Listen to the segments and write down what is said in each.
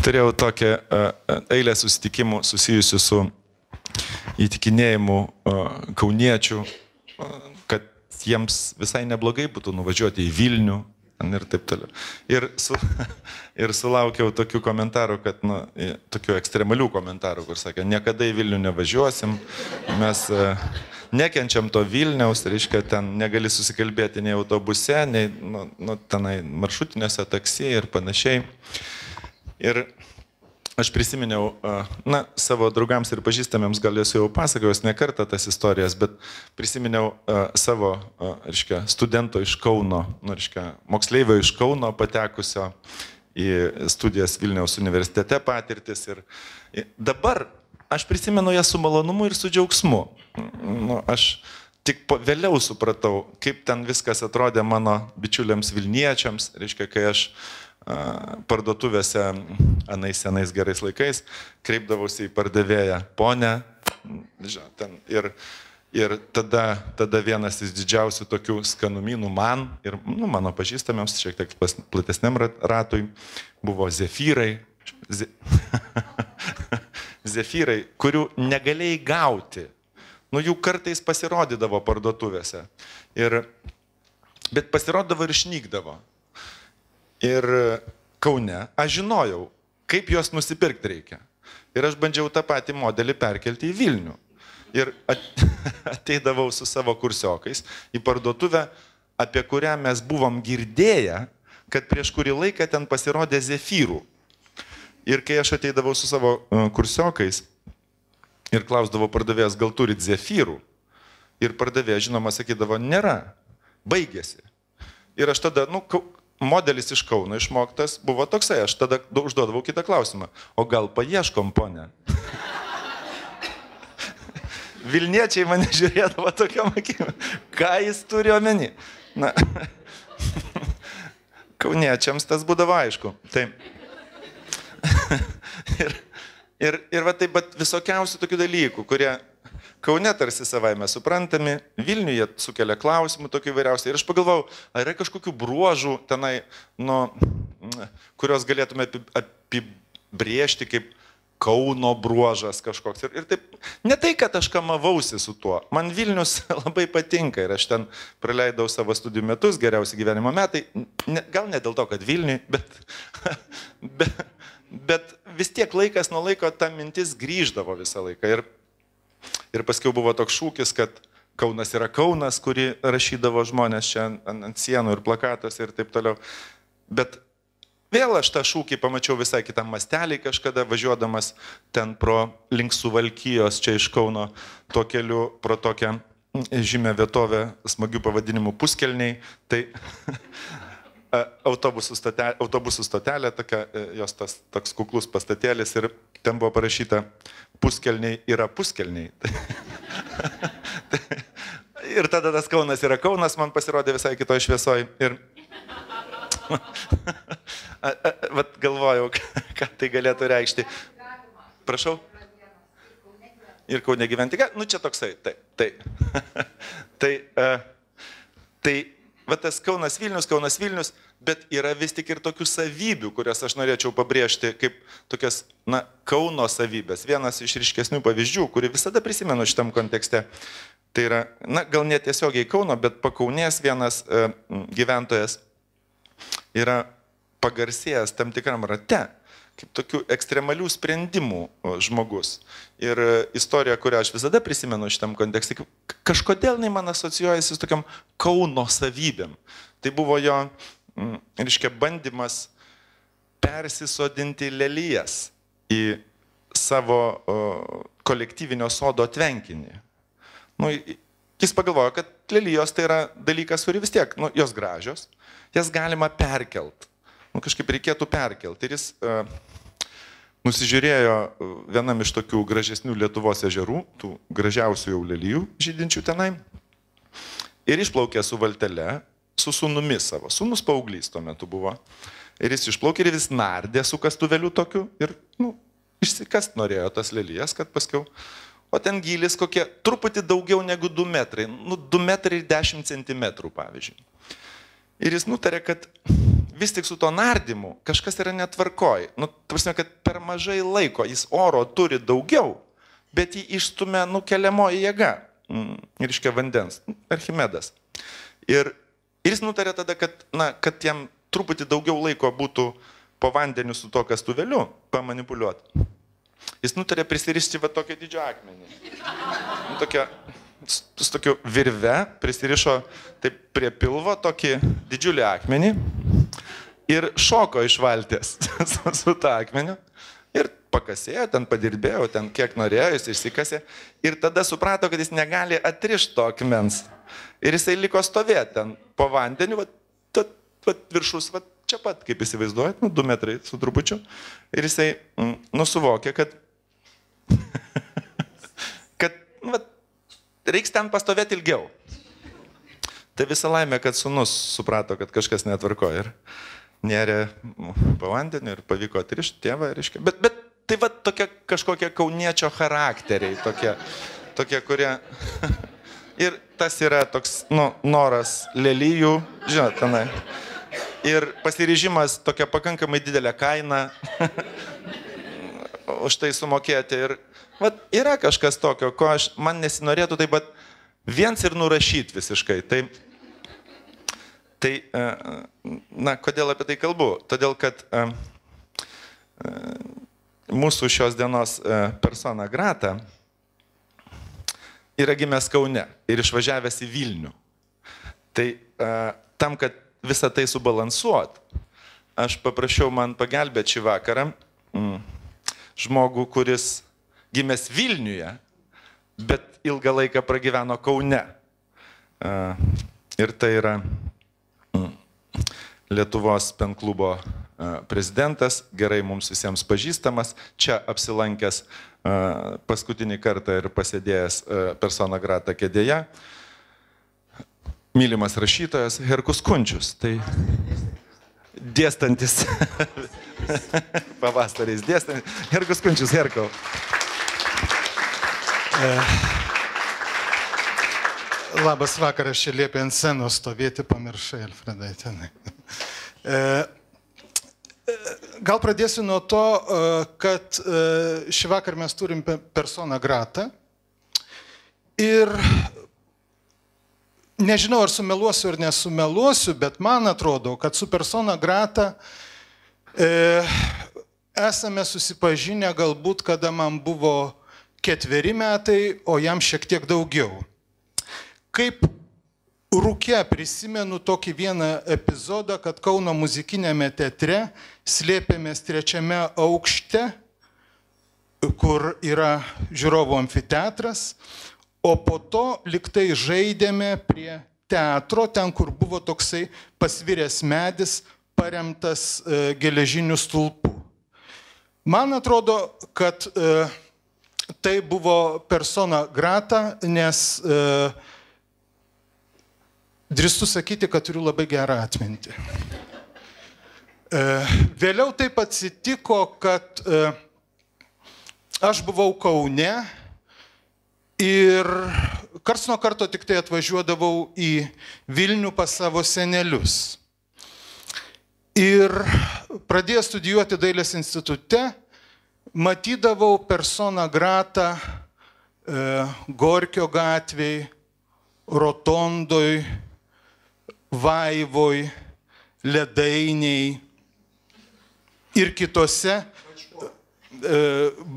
turėjau tokią eilę susitikimų susijusių su įtikinėjimu kauniečių, kad jiems visai neblogai būtų nuvažiuoti į Vilnių ir taip toliau. Ir sulaukiau tokių komentarų, kad, tokių ekstremalių komentarų, kur sakė, niekada į Vilnių nevažiuosim, mes nekenčiam to Vilniaus, reiškia, ten negali susikalbėti nei autobuse, nei tenai maršrutinėse, taksi ir panašiai. Ir aš prisiminiau, savo draugams ir pažįstamiems gal esu jau pasakojęs ne kartą tas istorijas, bet prisiminiau savo, reiškia, studento iš Kauno, reiškia, moksleivio iš Kauno patekusio į studijas Vilniaus universitete patirtis. Ir dabar aš prisimenu ją su malonumu ir su džiaugsmu. Aš tik vėliau supratau, kaip ten viskas atrodė mano bičiuliams Vilniečiams, reiškia, kai aš parduotuvėse anais senais gerais laikais kreipdavausi į pardavėją, ponę, ir tada vienas iš didžiausių tokių skanumynų man ir mano pažįstamiems, šiek tiek platesniam ratui, buvo zefyrai, zefyrai, kurių negalėjai gauti. Jų kartais pasirodydavo parduotuvėse, bet pasirodydavo ir išnykdavo. Ir Kaune aš žinojau, kaip juos nusipirkti reikia. Ir aš bandžiau tą patį modelį perkelti į Vilnių. Ir ateidavau su savo kursiokais į parduotuvę, apie kurią mes buvom girdėję, kad prieš kurį laiką ten pasirodė zefyrų. Ir kai aš ateidavau su savo kursiokais ir klausdavau pardavėjas, gal turit zefyrų? Ir pardavėjas, žinoma, sakydavo, nėra, baigėsi. Ir aš tada, modelis iš Kauno išmoktas buvo toksai, aš tada užduodavau kitą klausimą. O gal paieškom, ponė? Vilniečiai mane žiūrėdavo tokiam akim. Ką jis turi omeny? Kauniečiams tas būdavo aišku. Taip. Ir va taip, bet visokiausių tokių dalykų, kurie Kaune tarsi savaime suprantami, Vilniuje sukelia klausimų tokių įvairiausiai. Ir aš pagalvojau, ar yra kažkokių bruožų tenai, kurios galėtume apibrėžti kaip Kauno bruožas kažkoks. Ir taip, ne tai, kad aš kamavausi su tuo. Man Vilnius labai patinka ir aš ten praleidau savo studijų metus, geriausi gyvenimo metai. Gal ne dėl to, kad Vilniui, bet vis tiek laikas nuo laiko ta mintis grįždavo visą laiką. Ir paskiau buvo toks šūkis, kad Kaunas yra Kaunas, kurį rašydavo žmonės čia ant sienų ir plakatuose ir taip toliau. Bet vėl aš tą šūkį pamačiau visai kitam mastelį kažkada, važiuodamas ten pro link Suvalkijos, čia iš Kauno, tuo keliu pro tokią žymę vietovę smagių pavadinimų Puskelniai. Tai autobusų stotelė, jos toks kuklus pastatėlis ir ten buvo parašyta Puskelniai yra Puskelniai. Ir tada tas Kaunas yra Kaunas, man pasirodė visai kitoj šviesoj. Ir vat galvojau, ką tai galėtų reikšti. Prašau? Ir Kaune gyventi. Čia toksai, taip. Tai va tas Kaunas Vilnius, bet yra vis tik ir tokių savybių, kurias aš norėčiau pabrėžti kaip tokias, Kauno savybės. Vienas iš ryškesnių pavyzdžių, kurį visada prisimenu šitam kontekste, tai yra, gal netiesiogiai Kauno, bet pakaunės vienas gyventojas yra pagarsėjęs tam tikram rate, kaip tokių ekstremalių sprendimų žmogus. Ir istorija, kurią aš visada prisimenu šitam kontekste, kažkodėl man asocijuojasi su tokiam Kauno savybėm. Tai buvo jo, reiškia, bandymas persisodinti lelijas į savo kolektyvinio sodo tvenkinį. Jis pagalvojo, kad lelijos tai yra dalykas, kurį vis tiek, jos gražios, jas galima perkelt. Kažkaip reikėtų perkelti. Ir jis nusižiūrėjo vienam iš tokių gražesnių Lietuvos ežerų, tų gražiausių jau lelijų žydinčių tenai, ir išplaukė su valtele, su sūnumi savo. Sūnus paauglys tuo metu buvo. Ir jis išplaukė ir vis nardė su kastuveliu tokiu ir, išsikast norėjo tas lelijas, kad paskiau. O ten gylis kokie truputį daugiau negu 2 metrai, 2 metrai ir 10 centimetrų, pavyzdžiui. Ir jis nutarė, kad vis tik su to nardymu kažkas yra netvarkoj. Nu, prasme, kad per mažai laiko, jis oro turi daugiau, bet jį išstumia nukeliamoji jėga. Ir iškia vandens. Archimedas. Ir jis nutarė tada, kad jam truputį daugiau laiko būtų po vandeniu su to kastuveliu pamanipuliuoti. Jis nutarė prisirišti va tokio didžio akmenį. Su tokiu virve prisirišo taip prie pilvo tokį didžiulį akmenį ir šoko iš valties su tą akmeniu. Ir pakasėjo, ten padirbėjo, ten kiek norėjo, jis išsikasė. Ir tada suprato, kad jis negali atrišti to akmens. Ir jisai liko stovėti ten po vandeniu, viršus, čia pat, kaip įsivaizduojat, 2 metrai su trupučiu. Ir jisai nusuvokė, kad reiks ten pastovėti ilgiau. Tai visa laimė, kad sūnus suprato, kad kažkas netvarko ir nėrė po vandeniu ir pavyko atrišti tėvą. Bet tai va tokie kažkokie kauniečio charakteriai, tokie kurie... Ir tas yra toks noras lelijų, žinot, tenai. Ir pasiryžimas tokia pakankamai didelė kaina už tai sumokėti. Ir yra kažkas tokio, ko man nesinorėtų taip pat viens ir nurašyti visiškai. Tai, kodėl apie tai kalbu? Todėl, kad mūsų šios dienos persona grata yra gimęs Kaune ir išvažiavęs į Vilnių. Tai tam, kad visą tai subalansuot, aš paprašiau man pagelbėti šį vakarą žmogų, kuris gimęs Vilniuje, bet ilgą laiką pragyveno Kaune. Ir tai yra Lietuvos penklubo prezidentas, gerai mums visiems pažįstamas, čia apsilankęs paskutinį kartą ir pasėdėjęs persona grata kėdėje, mylimas rašytojas Herkus Kunčius. Tai dėstantis, pavasariais dėstantis, Herkus Kunčius, Herkau. Labas vakaras, čia liepė ant scenos stovėti, pamiršai, Alfredai, tenai. Gal pradėsiu nuo to, kad šį vakar mes turim persona grata. Ir nežinau, ar sumeluosiu ar nesumeluosiu, bet man atrodo, kad su persona grata esame susipažinę galbūt, kada man buvo 4 metai, o jam šiek tiek daugiau. Kaip rūke prisimenu tokį vieną epizodą, kad Kauno muzikinėme teatre slėpėmės 3. aukšte, kur yra žiūrovų amfiteatras, o po to liktai žaidėme prie teatro, ten, kur buvo toksai pasviręs medis, paremtas geležiniu stulpu. Man atrodo, kad tai buvo persona grata, nes drįstu sakyti, kad turiu labai gerą atmintį. Vėliau taip atsitiko, kad aš buvau Kaune ir karts nuo karto tik tai atvažiuodavau į Vilnių pas savo senelius. Ir pradėjęs studijuoti Dailės institute, matydavau persona grata Gorkio gatvėj, Rotondoj, Vaivoj, Ledainiai ir kitose,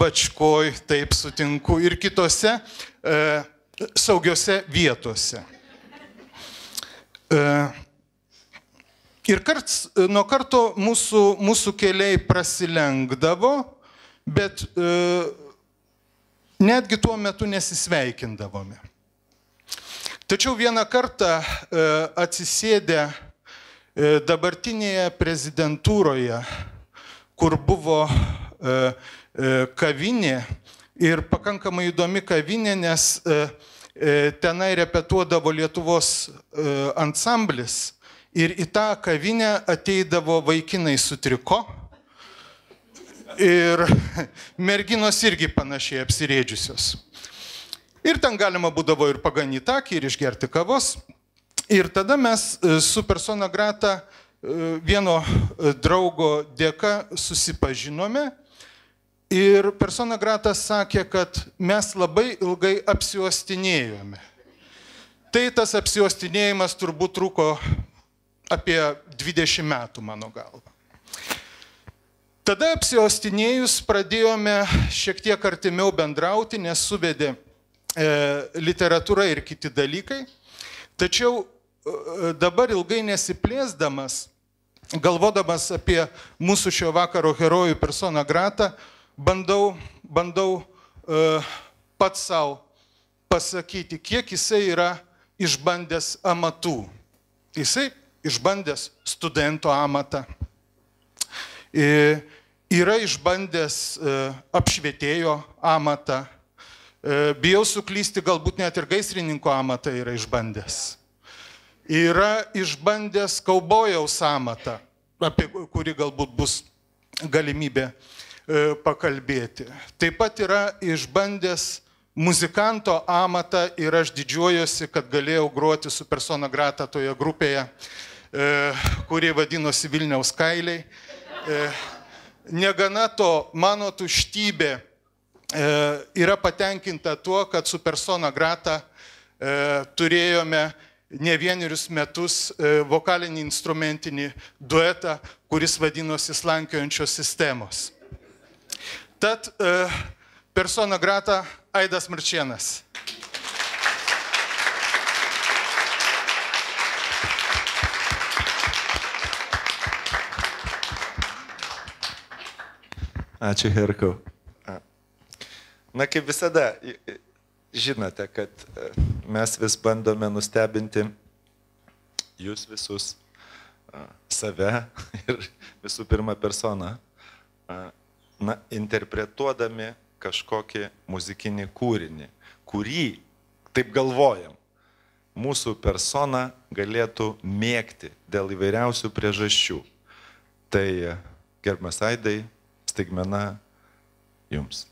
Bačkoj, taip sutinku, ir kitose saugiose vietose. Ir nuo karto mūsų keliai prasilenkdavo, bet netgi tuo metu nesisveikindavome. Tačiau vieną kartą atsisėdę dabartinėje prezidentūroje, kur buvo kavinė ir pakankamai įdomi kavinė, nes tenai repetuodavo Lietuvos ansamblis ir į tą kavinę ateidavo vaikinai su triko ir merginos irgi panašiai apsirėdžiusios. Ir ten galima būdavo ir paganyti akį, ir išgerti kavos. Ir tada mes su persona grata vieno draugo dėka susipažinome ir persona grata sakė, kad mes labai ilgai apsiuostinėjome. Tai tas apsiuostinėjimas turbūt truko apie 20 metų, mano galva. Tada apsiuostinėjus pradėjome šiek tiek artimiau bendrauti, nes suvedė literatūra ir kiti dalykai. Tačiau dabar ilgai nesiplėsdamas, galvodamas apie mūsų šio vakaro herojų persona grata, bandau pats savo pasakyti, kiek jisai yra išbandęs amatų. Jisai išbandęs studento amatą, yra išbandęs apšvietėjo amatą, bijau suklysti, galbūt net ir gaisrininko amatą yra išbandęs. Yra išbandęs kaubojaus amatą, apie kurį galbūt bus galimybė pakalbėti. Taip pat yra išbandęs muzikanto amatą ir aš didžiuojuosi, kad galėjau groti su persona grata toje grupėje, kuri vadinosi Vilniaus kailiai. Negana to, mano tuštybė yra patenkinta tuo, kad su persona grata turėjome ne vienerius metus vokalinį instrumentinį duetą, kuris vadinosi Slankiojančios sistemos. Tad persona grata Aidas Marčėnas. Ačiū, Herkau. Na, kaip visada, žinote, kad mes vis bandome nustebinti jūs visus, save ir visų pirma personą, na, interpretuodami kažkokį muzikinį kūrinį, kurį, taip galvojam, mūsų persona galėtų mėgti dėl įvairiausių priežasčių. Tai, gerbiamas Aidai, staigmena jums.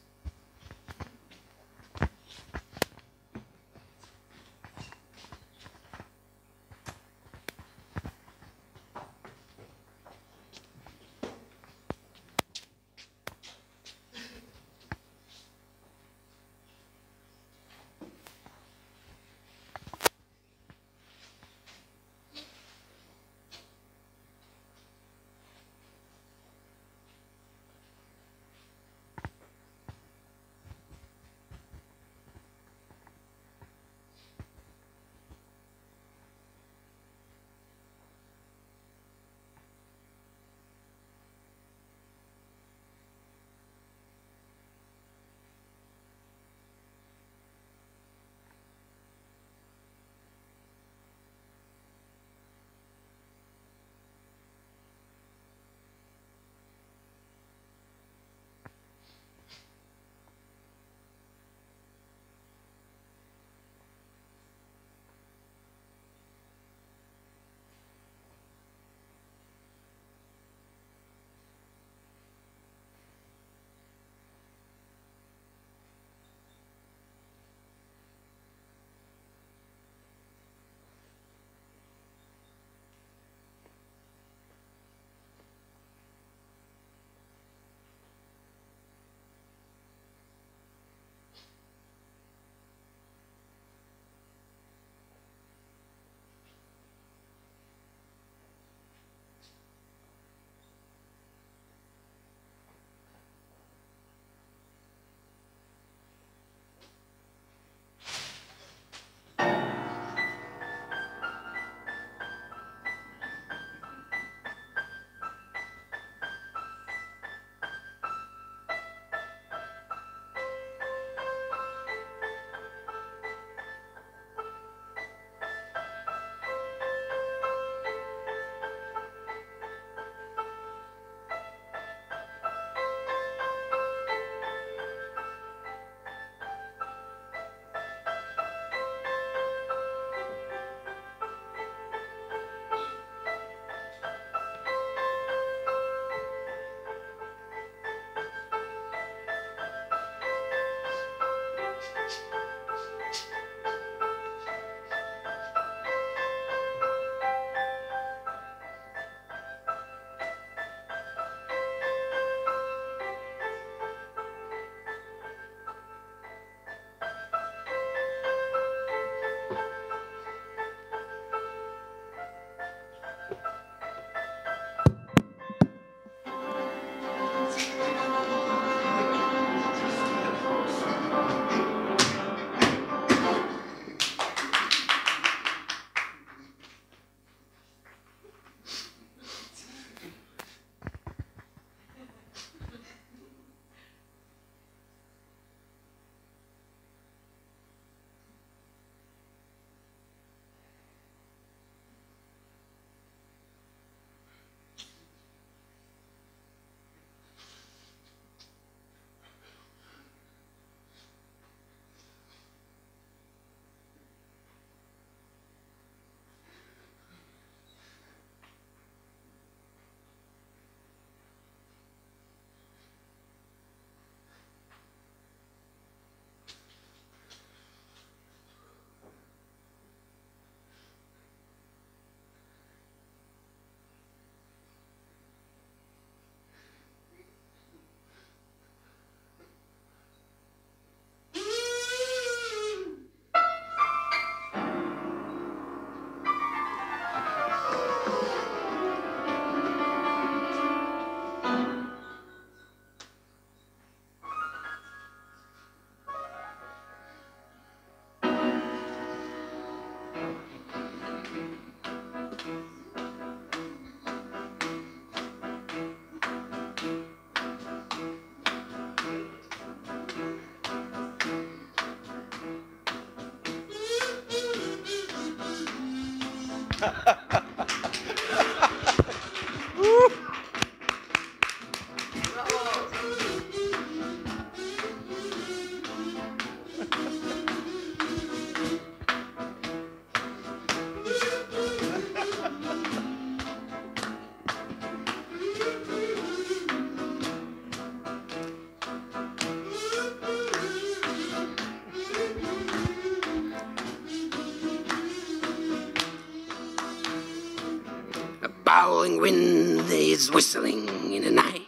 Bowling wind is whistling in the night.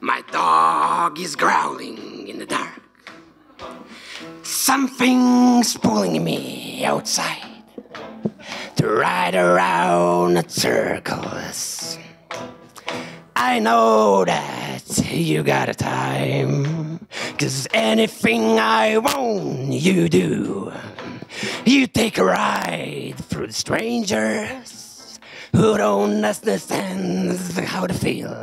My dog is growling in the dark. Something's pulling me outside to ride around in circles. I know that you got a time, 'cause anything I want you do. You take a ride through the strangers who don't understand how to feel.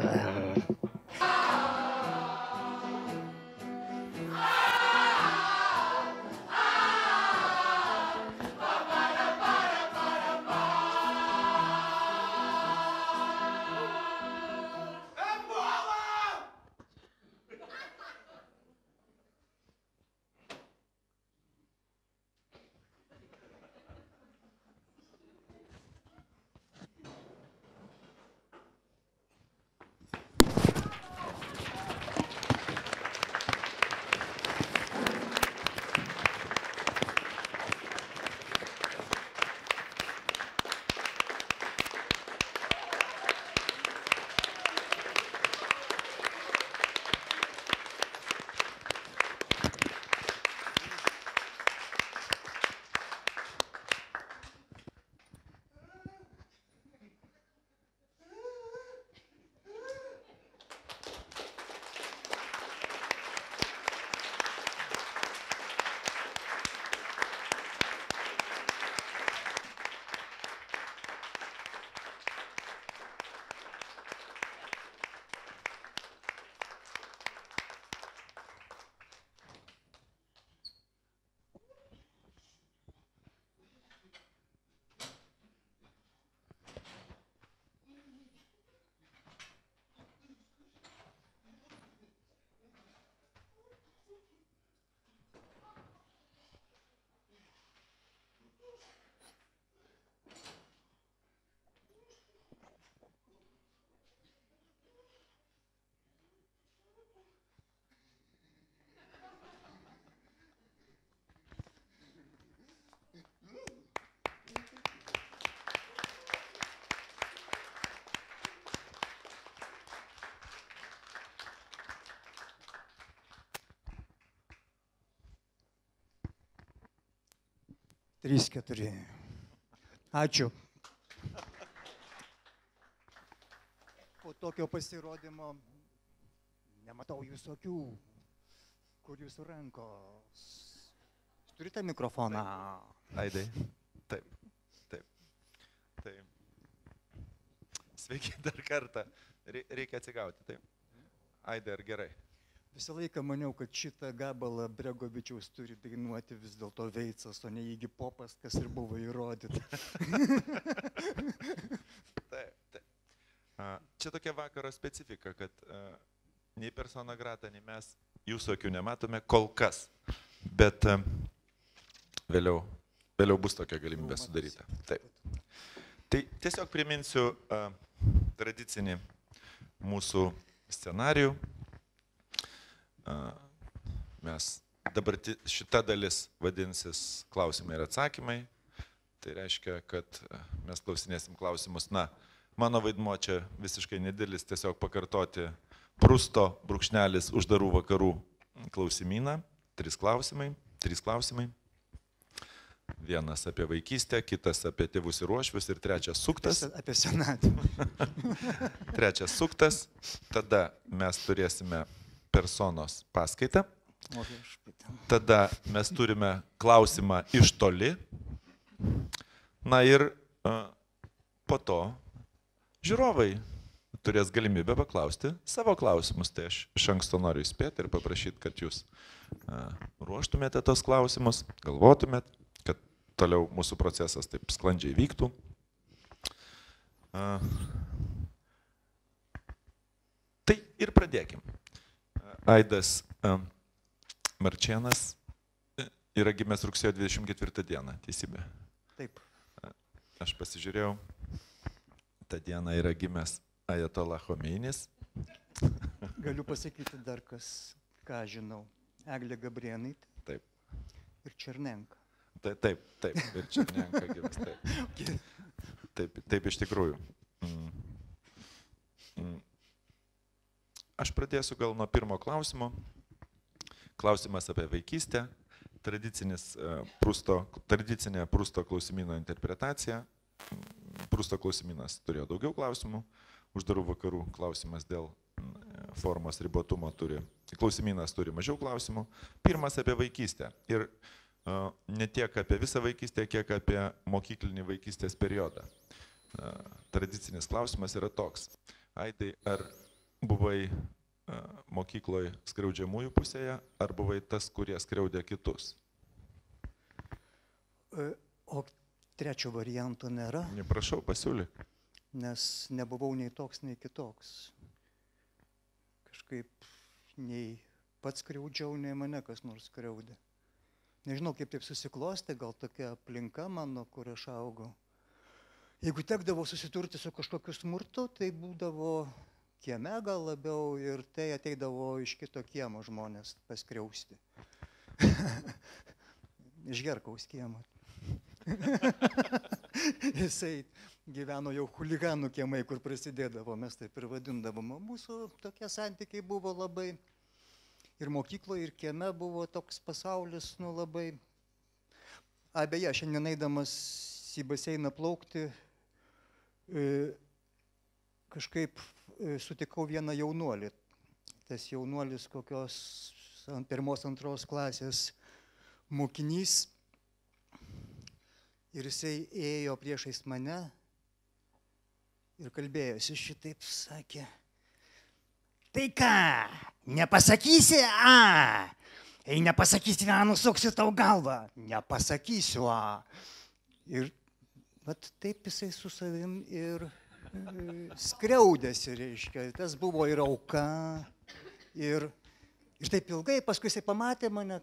Trys, keturi. Ačiū. Po tokio pasirodymo nematau jūsų akių, kur jūsų rankos. Turite mikrofoną? Aidai. Taip. Sveiki dar kartą. Reikia atsigauti, taip. Aidai, ar gerai? Visą laiką maniau, kad šitą gabalą Bregovičiaus turi dainuoti vis dėlto Veicas, o ne Iggy Popas, kas ir buvo įrodyta. Taip. Čia tokia vakaro specifika, kad nei persona grata, nei mes jūsų akių nematome kol kas. Bet vėliau bus tokia galimybė sudaryta. Taip. Tai tiesiog priminsiu tradicinį mūsų scenarijų. Mes dabar šita dalis vadinsis klausimai ir atsakymai. Tai reiškia, kad mes klausinėsim klausimus. Na, mano vaidmuo čia visiškai nedidelis, tiesiog pakartoti Prusto brūkšnelis uždarų vakarų klausimyną. 3 klausimai. Vienas apie vaikystę, kitas apie tėvus ir uošvius ir trečias suktas. Apie senatvę. Trečias suktas. Tada mes turėsime personos paskaitą. Tada mes turime klausimą iš toli. Na ir po to žiūrovai turės galimybę paklausti savo klausimus. Tai aš iš anksto noriu įspėti ir paprašyti, kad jūs ruoštumėte tos klausimus, galvotumėt, kad toliau mūsų procesas taip sklandžiai vyktų. Tai ir pradėkim. Aidas Marčėnas yra gimęs rugsėjo 24 dieną, teisybė. Taip. Aš pasižiūrėjau, tą dieną yra gimęs Ajatola Chomeinis. Galiu pasakyti dar ką žinau. Eglė Gabrėnaitė. Taip. Ir Černenka. Taip, ir Černenka gimęs. Taip, iš tikrųjų. Aš pradėsiu gal nuo pirmo klausimo. Klausimas apie vaikystę. Tradicinė Prusto klausimyno interpretacija. Prusto klausimynas turėjo daugiau klausimų. Uždarų vakarų klausimas dėl formos ribotumo klausimynas turi mažiau klausimų. Pirmas apie vaikystę. Ir ne tiek apie visą vaikystę, kiek apie mokyklinį vaikystės periodą. Tradicinis klausimas yra toks. Aidai, ar buvai mokykloje skriaudžiamųjų pusėje, ar buvai tas, kurie skriaudė kitus? O trečio varianto nėra. Prašau, pasiūlyk. Nes nebuvau nei toks, nei kitoks. Kažkaip nei pats skriaudžiau, nei mane kas nors skriaudė. Nežinau, kaip taip susiklostė, gal tokia aplinka mano, kur aš augau. Jeigu tekdavo susiturti su kažkokiu smurtu, tai būdavo kieme gal labiau ir tai ateidavo iš kito kiemo žmonės paskriausti. Iš Gerkaus kiemo. Jisai gyveno jau chuliganų kiemai, kur prasidėdavo, mes taip ir vadindavom. Mūsų tokie santykiai buvo labai, ir mokykloje, ir kieme buvo toks pasaulis, labai. Beje, šiandien eidamas į baseiną plaukti, kažkaip sutikau vieną jaunuolį. Tas jaunuolis kokios 1-2 klasės mokinys. Ir jisai ėjo priešais mane ir kalbėjosi šitaip, sakė. Tai ką, nepasakysi, Jei nepasakysi, nusuksiu tau galvą. Nepasakysiu, Ir taip jisai su savim ir skriaudėsi, reiškia. Tas buvo ir auka, ir taip ilgai, paskui jisai pamatė mane,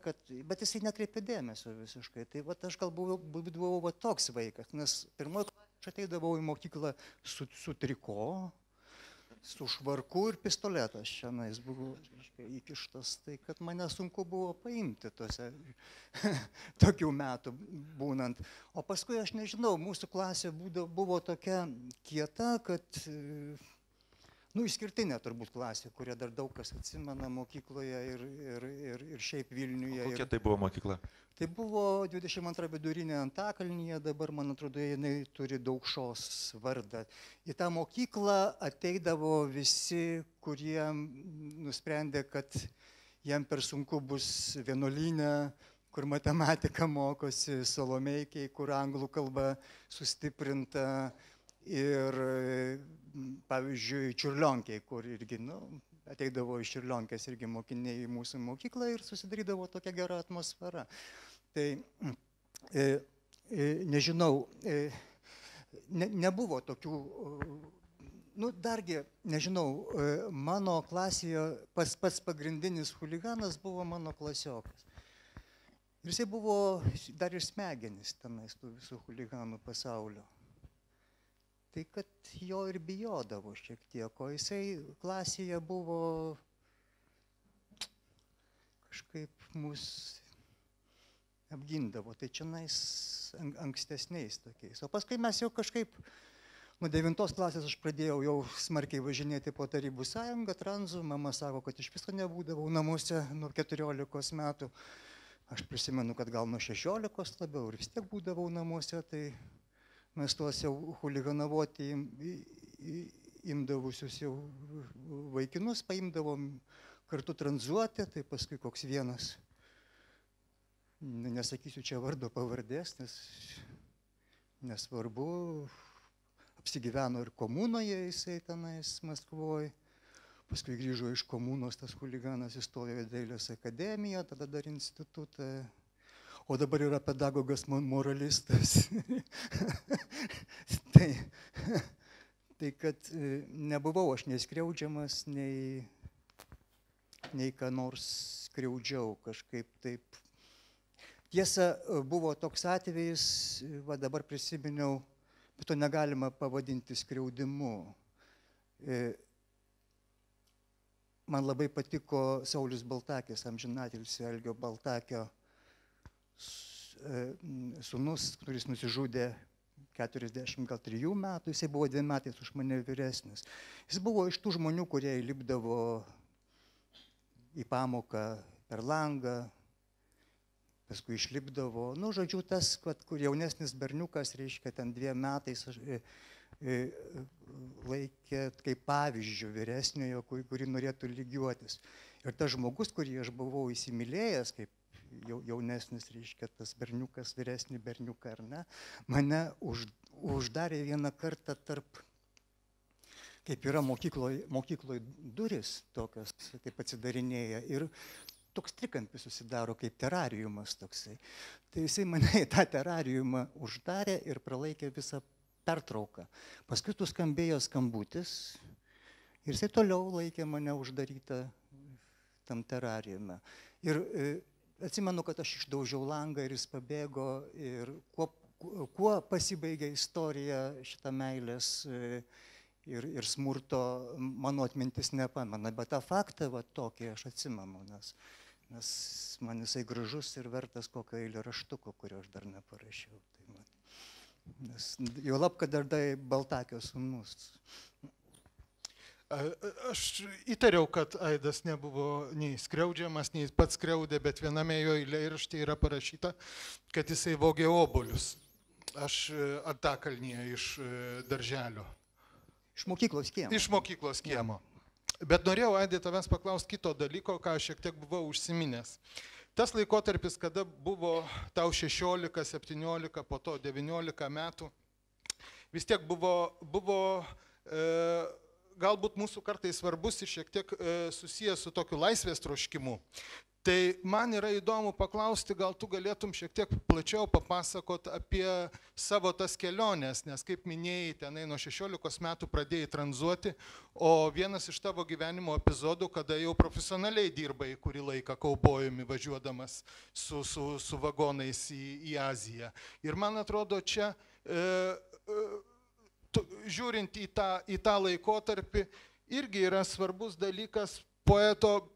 bet jisai nekreipė dėmesio visiškai. Tai aš gal buvau toks vaikas, nes pirmoje aš ateidavau į mokyklą su triko, su švarku ir pistoletas šiandien buvo įkištas, tai kad mane sunku buvo paimti tose tokių metų būnant. O paskui aš nežinau, mūsų klasė buvo tokia kieta, kad išskirtinė turbūt klasė, kurią dar daug kas atsimena mokykloje ir šiaip Vilniuje. Kokia tai buvo mokykla? Tai buvo 22 vidurinė Antakalnyje, dabar, man atrodo, jinai turi Daukšos vardą. Į tą mokyklą ateidavo visi, kurie nusprendė, kad jam per sunku bus vienuolyne, kur matematika mokosi, Salomeikiai, kur anglų kalba sustiprinta. Ir, pavyzdžiui, Čiurlionkiai, kur irgi, ateidavo iš Čiurlionkės irgi mokiniai į mūsų mokyklą ir susidarydavo tokia gera atmosfera. Tai, nežinau, nebuvo tokių, dargi, nežinau, mano klasėje pats pagrindinis chuliganas buvo mano klasiokas. Ir jisai buvo dar ir smegenis tenais tų visų chuliganų pasaulio. Tai kad jo ir bijodavo šiek tiek, o jisai klasėje buvo kažkaip mus apgindavo, tai čianais ankstesniais tokiais. O paskui mes jau kažkaip, nuo 9 klasės aš pradėjau jau smarkiai važinėti po Tarybų sąjungą, tranzu, mama sako, kad iš viso nebūdavau namuose nuo 14 metų. Aš prisimenu, kad gal nuo 16 labiau ir vis tiek būdavau namuose, tai mes tuos jau huliganavoti imdavusius jau vaikinus, paimdavom kartu tranzuoti, tai paskui koks vienas, nesakysiu čia vardo pavardės, nes nesvarbu, apsigyveno ir komunoje jisai tenais Maskvoje, paskui grįžo iš komunos, tas huliganas įstojo į Dailės akademiją, tada dar institutą. O dabar yra pedagogas moralistas. Tai kad nebuvau aš nei skriaudžiamas, nei ką nors skriaudžiau kažkaip taip. Tiesa, buvo toks atvejis, va dabar prisiminiau, bet to negalima pavadinti skriaudimu. Man labai patiko Saulius Baltakis, amžinatilsį Algio Baltakio sūnus, kuris nusižudė 43 metų, jisai buvo 2 metais už mane vyresnis. Jis buvo iš tų žmonių, kurie įlipdavo į pamoką per langą, paskui išlipdavo. Nu, žodžiu, tas, kur jaunesnis berniukas, reiškia, ten 2 metais laikė kaip pavyzdžių vyresniojo, kurį norėtų lygiuotis. Ir tas žmogus, kurį aš buvau įsimylėjęs, kaip jaunesnis, reiškia, tas berniukas, vyresnį berniuką, ar ne, mane uždarė vieną kartą tarp, kaip yra mokykloje duris tokios, kaip atsidarinėja, ir toks trikampis susidaro kaip terariumas toksai. Tai jisai mane į tą terariumą uždarė ir pralaikė visą pertrauką. Paskui skambėjo skambutis ir jisai toliau laikė mane uždarytą tam terariume. Ir atsimenu, kad aš išdaužiau langą ir jis pabėgo ir kuo pasibaigė istorija šitą meilės ir smurto, mano atmintis nepamena, bet tą faktą tokį aš atsimenu, nes man jisai gražus ir vertas kokio eilėraštuko, kurio aš dar neparašiau. Jau lab, kad dar Baltakio sūnus. Aš įtariau, kad Aidas nebuvo nei skriaudžiamas, nei pats skriaudė, bet viename jo eilėraštyje yra parašyta, kad jisai vogė obuolius. Aš Antakalnyje iš darželio. Iš mokyklos kiemo. Iš mokyklos kiemo. Bet norėjau, Aidai, tavęs paklausti kito dalyko, ką aš šiek tiek buvau užsiminęs. Tas laikotarpis, kada buvo tau 16, 17, po to 19 metų, vis tiek buvo galbūt mūsų kartais svarbus ir šiek tiek susijęs su tokiu laisvės troškimu. Tai man yra įdomu paklausti, gal tu galėtum šiek tiek plačiau papasakot apie savo tas keliones, nes kaip minėjai, tenai nuo 16 metų pradėjai tranzuoti, o vienas iš tavo gyvenimo epizodų, kada jau profesionaliai dirbai kurį laiką kaubojumi važiuodamas su vagonais į Aziją. Ir man atrodo, čia žiūrint į tą laikotarpį, irgi yra svarbus dalykas poeto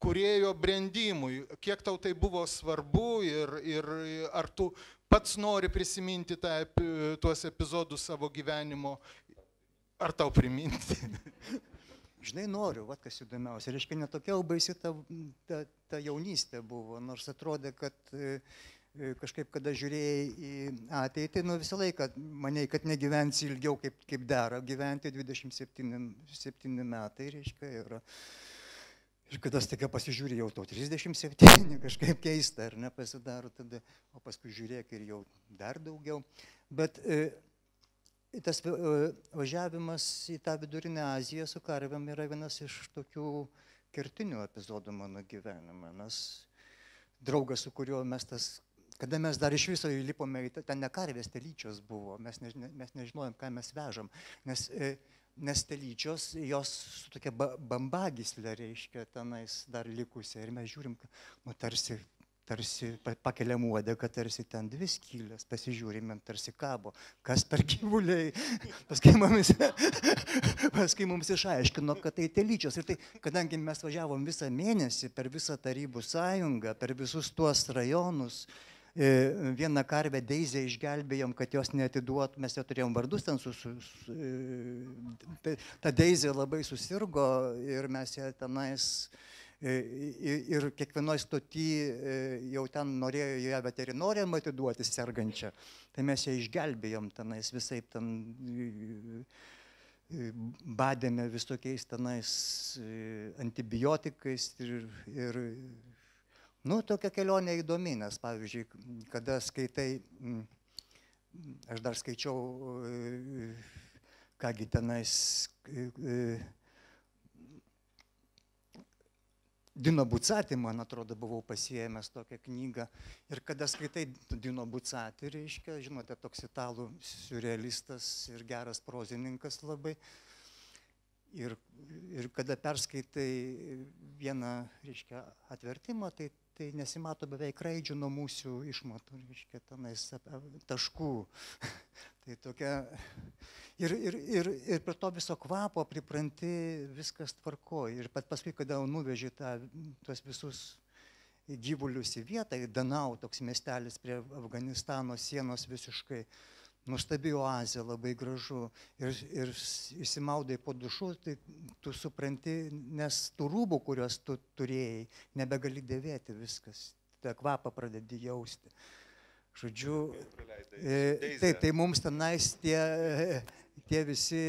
kūrėjo brendimui. Kiek tau tai buvo svarbu ir ar tu pats nori prisiminti tuos epizodus savo gyvenimo, ar tau priminti? Žinai, noriu, kas įdomiausia. Reiškia, netokia baisi ta jaunystė buvo, nors atrodė, kad kažkaip, kada žiūrėjai į ateitį, visą laiką maniai, kad negyvensi ilgiau kaip dera, gyventi 27 metai, reiškia, ir kada staiga pasižiūrė jau tau 37, kažkaip keista, ar ne, pasidaro tada, o paskui žiūrėk ir jau dar daugiau. Bet tas važiavimas į tą Vidurinę Aziją su karvėm yra vienas iš tokių kertinių epizodų mano gyvenime, nes draugas, su kuriuo mes kada mes dar iš viso įlipome, ten ne karvės, telyčios buvo, mes nežinojom, ką mes vežam, nes telyčios, jos su tokia bambagyslė, reiškia, tenais dar likusia, ir mes žiūrim, tarsi pakeliam uodegą, tarsi ten 2 skylės, pasižiūrime, tarsi kabo, kas per gyvuliai, paskui mums išaiškino, kad tai telyčios. Ir tai, kadangi mes važiavom visą mėnesį per visą Tarybų sąjungą, per visus tuos rajonus, vieną karvę Deizę išgelbėjom, kad jos neatiduot, mes jau turėjom vardus ten, ta Deizė labai susirgo ir mes ją tenais, ir kiekvienoj stoty jau ten norėjo ją veterinoriam atiduoti sergančią, tai mes ją išgelbėjom tenais visaip ten, badėme visokiais tenais antibiotikais ir tokia kelionė įdomi, nes, pavyzdžiui, kada skaitai, aš dar skaičiau, kągi tenais, Dino Bucati, man atrodo, buvau pasiėmęs tokią knygą. Ir kada skaitai Dino Bucati, reiškia, žinote, toks italų surrealistas ir geras prozininkas labai. Ir kada perskaitai vieną, reiškia, atvertimą, tai nesimato beveik raidžių nuo mūsų išmatų, reiškia, tenais taškų. Tai tokia... Ir prie to viso kvapo pripranti, viskas tvarkoja. Ir paskui, kada nuveži tuos visus gyvulius į vietą, į Danau, toks miestelis prie Afganistano sienos visiškai, nuostabi oazė, labai gražu. Ir įsimaudai po dušu, tai tu supranti, nes tų rūbų, kuriuos tu turėjai, nebegali dėvėti viskas. tą kvapą pradedi jausti. Žodžiu, tai mums tenais tie visi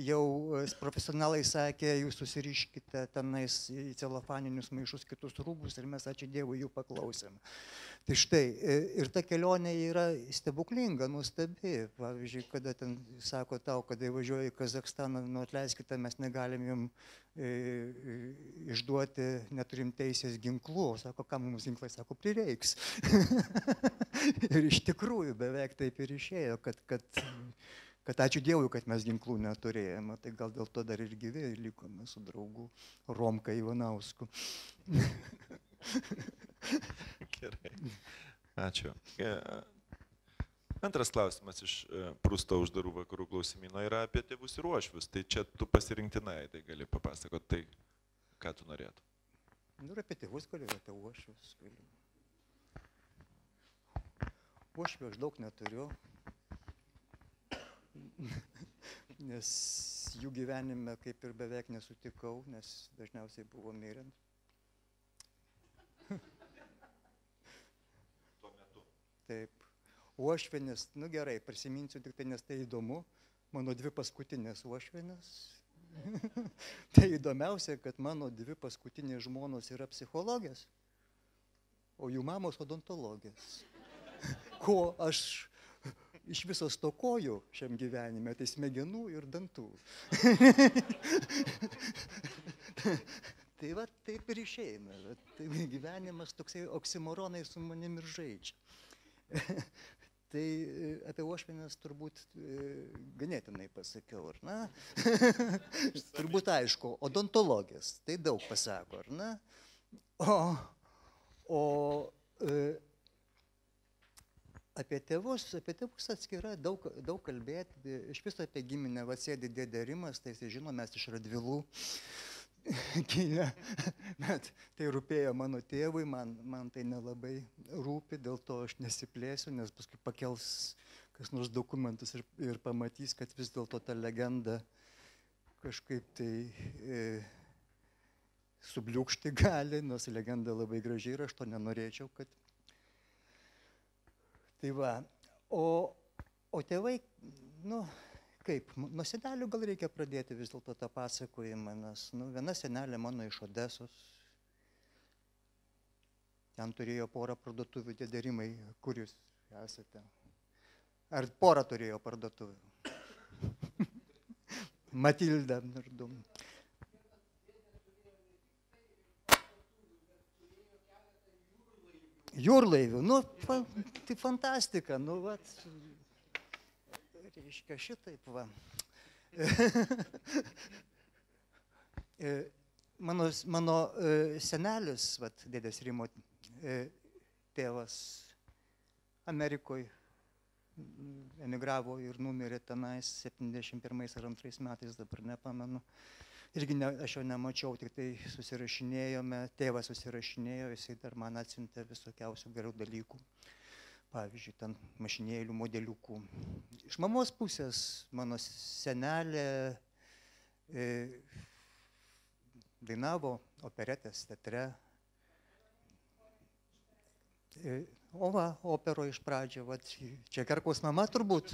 jau profesionalai sakė, jūs susiriškite tenais į celofaninius maišus kitus rūbus ir mes, ačiū Dievui, jų paklausėm. Tai štai, ir ta kelionė yra stebuklinga, nuostabi. Pavyzdžiui, kada ten sako tau, kada įvažiuoji į Kazachstaną, nu atleiskite, mes negalim jums išduoti, neturim teisės ginklų. O sako, kam mums ginklai? Sako, prireiks. Ir iš tikrųjų beveik taip ir išėjo, kad ačiū Dievui, kad mes ginklų neturėjome. Tai gal dėl to dar ir gyvi likome su draugu Romka Ivanausku. Gerai. Ačiū. Antras klausimas iš Prusto uždarų vakarų klausimyno yra apie tėvus ir uošvius. Tai čia tu pasirinktinai tai gali papasakoti, tai ką tu norėtum. Nu, ir apie tėvus galiu, ir apie uošvius galiu. Uošvių aš daug neturiu, nes jų gyvenime kaip ir beveik nesutikau, nes dažniausiai buvo miręs. Tuo metu. Taip. Uošvienės, nu gerai, prisiminsiu tik tai, nes tai įdomu, mano dvi paskutinės uošvienės. Tai įdomiausia, kad mano dvi paskutinės žmonos yra psichologės, o jų mamos odontologės. Ko aš iš viso stokoju šiam gyvenime, tai smegenų ir dantų. Tai va, taip ir išeina. Tai gyvenimas toksai oksimoronas su manim ir žaidžia. Tai apie uošvienes turbūt ganėtinai pasakiau, ar ne? Turbūt aišku, odontologės, tai daug pasako, ar ne? Apie tėvus atskira daug kalbėti, iš viso apie giminę, va sėdi dėdė Rimas, tai jis žino, mes iš Radvilų kilę, bet tai rūpėjo mano tėvui, man tai nelabai rūpi, dėl to aš nesiplėsiu, nes paskui pakels kas nors dokumentus ir pamatys, kad vis dėlto ta legenda kažkaip tai subliūkšti gali, nors legenda labai gražiai ir aš to nenorėčiau, kad tai va, o tėvai, nu, kaip, nuo senelių gal reikia pradėti vis dėlto tą pasakojimą, nes, nu, viena senelė mano iš Odesos, ten turėjo porą parduotuvių, dėdė Rimai, kur jūs esate? Ar porą turėjo parduotuvių? Matilda, nardu. Jūrlaivių, nu, tai fantastika, nu, vat, reiškia šitaip, va. Mano senelis, vat, dėdės Rimo tėvas Amerikoje emigravo ir numirė tenais 71 ar 2 metais, dabar nepamenu. Irgi aš jo nemačiau, tik tai susirašinėjome, tėvas susirašinėjo, jisai dar man atsiuntė visokiausių gerų dalykų. Pavyzdžiui, ten mašinėlių, modeliukų. Iš mamos pusės mano senelė dainavo operetės teatre. O va, opero iš pradžio, va, čia Herkaus mama turbūt.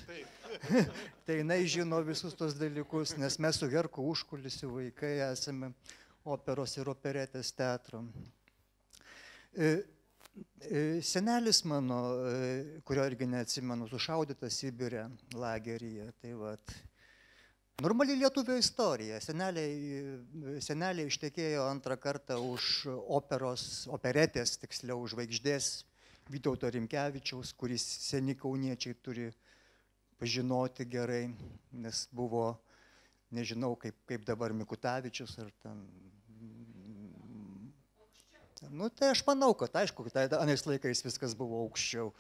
Tai jinai žino visus tos dalykus, nes mes su Herku užkulisiu vaikai esame operos ir operetės teatro. Senelis mano, kurio irgi neatsimenu, sušaudytas Sibire lageryje, tai vat, Normali lietuvio istorija. Seneliai ištekėjo antrą kartą už operetės, tiksliau, už žvaigždės Vytauto Rimkevičiaus, kuris seni kauniečiai turi pažinoti gerai, nes buvo, nežinau, kaip dabar Mikutavičius ar ten. Nu, tai aš manau, kad aišku, kad anais laikais viskas buvo aukščiau.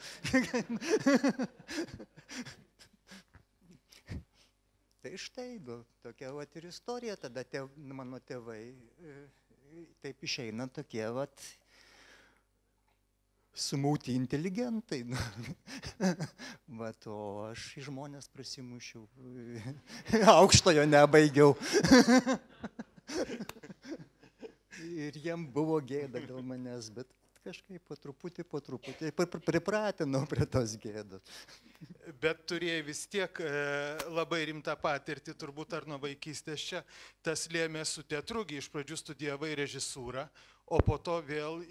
Tai štai, tokia vat ir istorija, tada mano tėvai taip išeina tokie vat sumauti inteligentai. Vat, o aš į žmonės prasimušiau, aukštojo nebaigiau. Ir jiem buvo gėda dėl manęs, bet kažkaip po truputį pripratinau prie tos gėdos. Bet turėjai vis tiek labai rimtą patirtį, turbūt ar nuo vaikystės čia. Tas lėmė su teatru, iš pradžių studijavai režisūrą, o po to vėl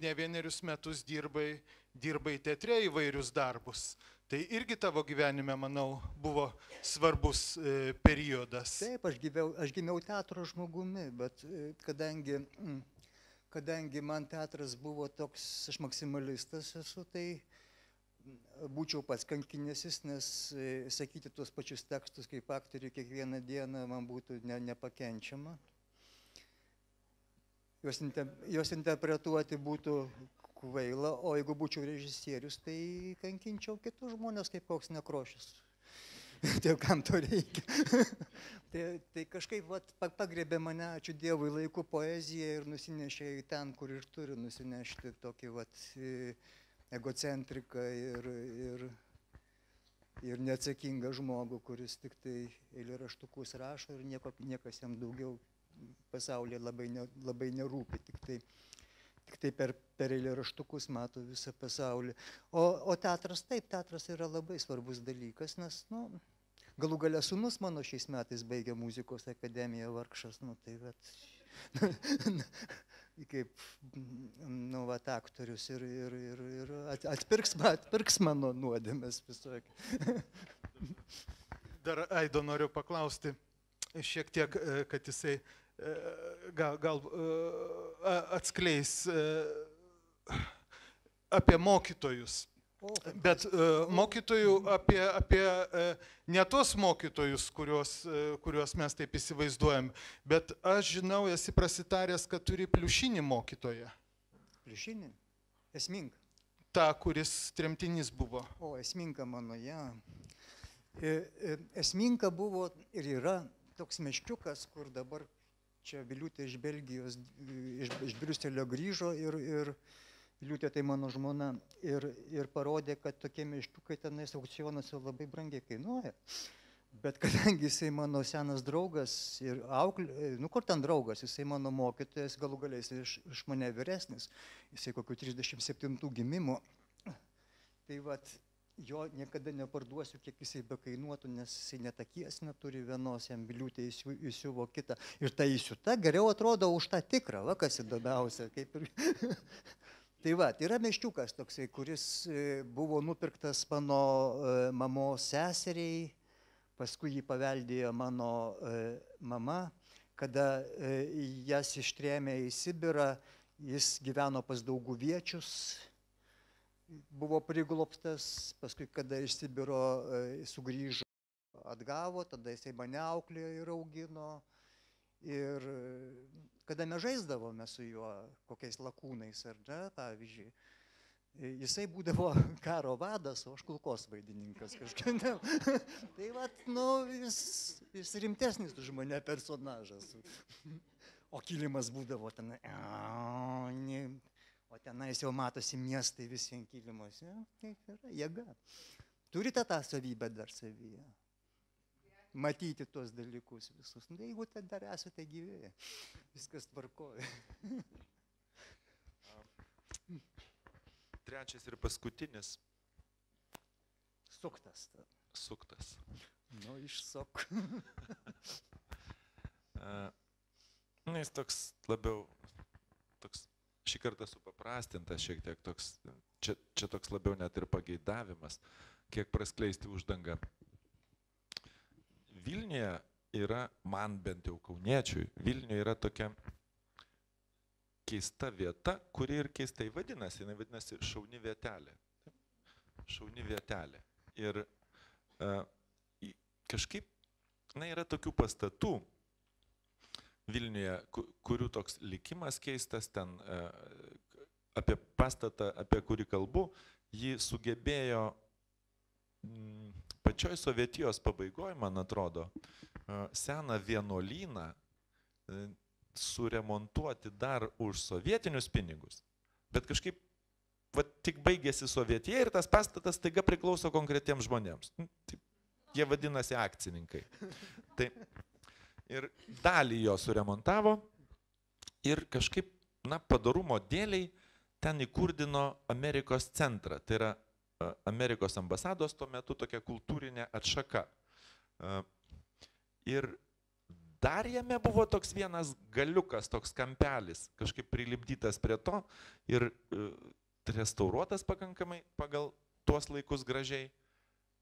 ne vienerius metus dirbai teatre įvairius darbus. Tai irgi tavo gyvenime, manau, buvo svarbus periodas. Taip, aš gimiau teatro žmogumi, bet kadangi man teatras buvo toks, aš maksimalistas esu, tai būčiau pats kankinęsis, nes sakyti tuos pačius tekstus kaip aktoriui kiekvieną dieną man būtų nepakenčiama. Jos interpretuoti būtų kvaila, o jeigu būčiau režisierius, tai kankinčiau kitus žmonės kaip koks Nekrošius. Tai kam to reikia? Tai kažkaip pagrėbė mane, ačiū Dievui, laiku poeziją ir nusinešė į ten, kur ir turi nusinešti tokį egocentriką ir neatsakingą žmogų, kuris tik tai eilėraštukus rašo ir niekas jam daugiau pasaulyje labai nerūpi, tik tai per eilėraštukus mato visą pasaulį. O teatras, taip, teatras yra labai svarbus dalykas, nes, galų gale sūnus mano šiais metais baigė muzikos akademiją, vargšas, tai kaip, aktorius ir atpirks mano nuodėmes visokį. Dar Aido noriu paklausti šiek tiek, kad jisai gal atskleis apie mokytojus. Bet mokytojų apie ne tos mokytojus, kuriuos mes taip įsivaizduojam, bet aš žinau, esi prasitaręs, kad turi pliušinį mokytoją. Pliušinį? Esminką. Ta, kuris tremtinys buvo. O, Esminka mano, ja. Esminka buvo ir yra toks meškiukas, kur dabar čia Viliutė iš Belgijos, iš Briuselio grįžo ir Viliutė tai mano žmona ir parodė, kad tokie meškiukai tenais aukcionuose labai brangiai kainuoja. Bet kadangi jisai mano senas draugas ir kur ten draugas, jisai mano mokytojas, galų galiai jisai iš mane vyresnis, jisai kokių 37 gimimo, tai jo niekada neparduosiu, kiek jisai bekainuotų, nes jisai netakies neturi vienos, jam Viliutė įsiuvo kitą. Ir ta įsiuta geriau atrodo už tą tikrą, kas įdomiausia. Tai yra meškiukas toksai, kuris buvo nupirktas mano mamos seseriai, paskui jį paveldėjo mano mama, kada jas ištrėmė į Sibirą, jis gyveno pas Dauguviečius, buvo priglobstas, paskui kada iš Sibiro sugrįžo, atgavo, tada jisai mane auklėjo ir augino. Ir kada mes žaisdavome su juo kokiais lakūnais, ar ne, pavyzdžiui, jisai būdavo karo vadas, o aš kulkosvaidininkas kažkaip. Tai jis rimtesnis už mane personažas. O kilimas būdavo ten, o tenais jau matosi miestai visiems kilimas. Kaip yra jėga. Turite tą savybę dar savyje. Matyti tuos dalykus visus. Jeigu dar esate gyvi, viskas tvarkoja. Trečias ir paskutinis. Suktas. Suktas. Išsuk. Jis toks labiau, šį kartą supaprastintas šiek tiek toks, čia toks labiau net ir pageidavimas, kiek praskleisti uždangą. Vilniuje yra, man bent jau kauniečiui, Vilniuje yra tokia keista vieta, kuri ir keistai vadinasi. Jinai vadinasi Šauni vietelė. Šauni vietelė. Ir kažkaip, yra tokių pastatų Vilniuje, kurių toks likimas keistas, ten apie pastatą, apie kurį kalbu, jį sugebėjo pačioj Sovietijos pabaigoje, man atrodo, seną vienuolyną suremontuoti dar už sovietinius pinigus. Bet kažkaip tik baigėsi Sovietija ir tas pastatas taiga priklauso konkretiems žmonėms. Taip, jie vadinasi akcininkai. Tai, ir dalį jo suremontavo ir kažkaip, padarumo dėliai ten įkurdino Amerikos centrą. Tai yra Amerikos ambasados tuo metu tokia kultūrinė atšaka. Ir dar jame buvo toks vienas galiukas, toks kampelis, kažkaip prilipdytas prie to ir restauruotas pakankamai pagal tuos laikus gražiai.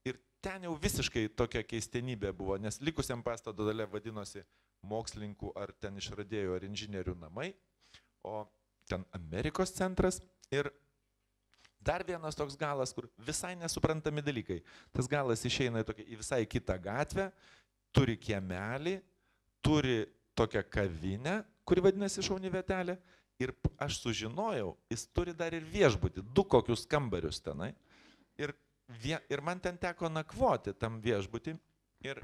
Ir ten jau visiškai tokia keistenybė buvo, nes likusiam pastato dalė vadinosi mokslininkų ar ten išradėjų ar inžinierių namai, o ten Amerikos centras ir dar vienas toks galas, kur visai nesuprantami dalykai. Tas galas išeina į visai kitą gatvę, turi kiemelį, turi tokią kavinę, kuri vadinasi Šauni vietelė, ir aš sužinojau, jis turi dar ir viešbutį, 2 kokius kambarius tenai. Ir man ten teko nakvoti tam viešbutį ir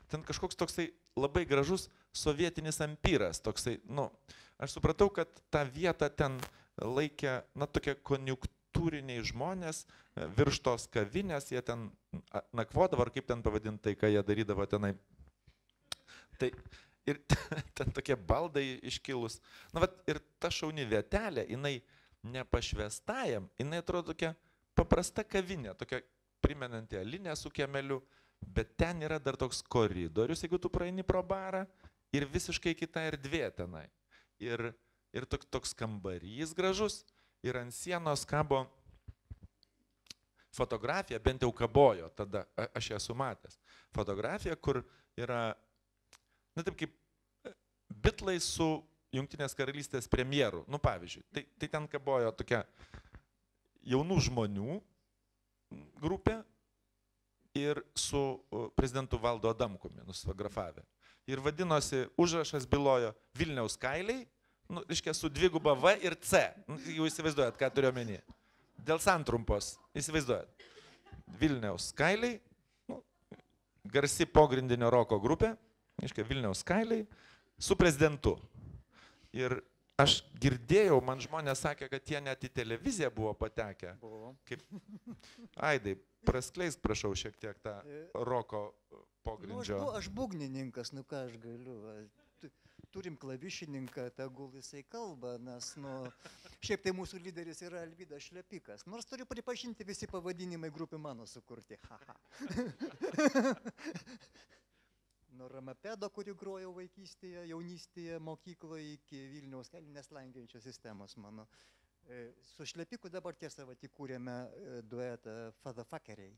ten kažkoks toksai labai gražus sovietinis ampyras, toksai, aš supratau, kad tą vietą ten laikė, tokie konjunktūriniai žmonės, virš tos kavinės, jie ten nakvodavo, ar kaip ten pavadintai, ką jie darydavo tenai. Tai ir ten tokie baldai iškilus. Ir ta Šauni vietelė, jinai nepašvestajam, jinai atrodo tokia paprasta kavinė, tokia primenanti alinę su kiemeliu, bet ten yra dar toks koridorius, jeigu tu praeini pro barą, ir visiškai kita erdvė tenai. Ir toks kambarys gražus, ir ant sienos kabo fotografija, bent jau kabojo, tada aš ją esu matęs. Fotografija, kur yra, taip kaip bitlai su Jungtinės karalystės premjeru, pavyzdžiui. Tai ten kabojo tokia jaunų žmonių grupė ir su prezidentu Valdu Adamkumi nusifotografavę. Ir vadinosi, užrašas bylojo Vilniaus kailiai, reiškia su 2 V ir C. Jau įsivaizduojat, ką turiu omeny. Dėl santrumpos, įsivaizduojat. Vilniaus kailiai, garsi pogrindinio roko grupė, reiškia Vilniaus kailiai, su prezidentu. Ir aš girdėjau, man žmonės sakė, kad jie net į televiziją buvo patekę. Kaip... Aidai, praskleisk, prašau, šiek tiek tą roko pogrindžio. Aš būgnininkas, ką aš galiu. Turim klavišininką, tegul jisai kalba, nes, šiaip tai mūsų lyderis yra Alvydas Šlepikas. Nors turiu pripažinti, visi pavadinimai grupių mano sukurti. Nuo Ramapedo, kurį grojau vaikystėje, jaunystėje, mokykloje, iki Vilniaus kalinės slankiojančios sistemos mano. Su Šlepiku dabar tiesą įkūrėme duetą Fatherfuckeriai.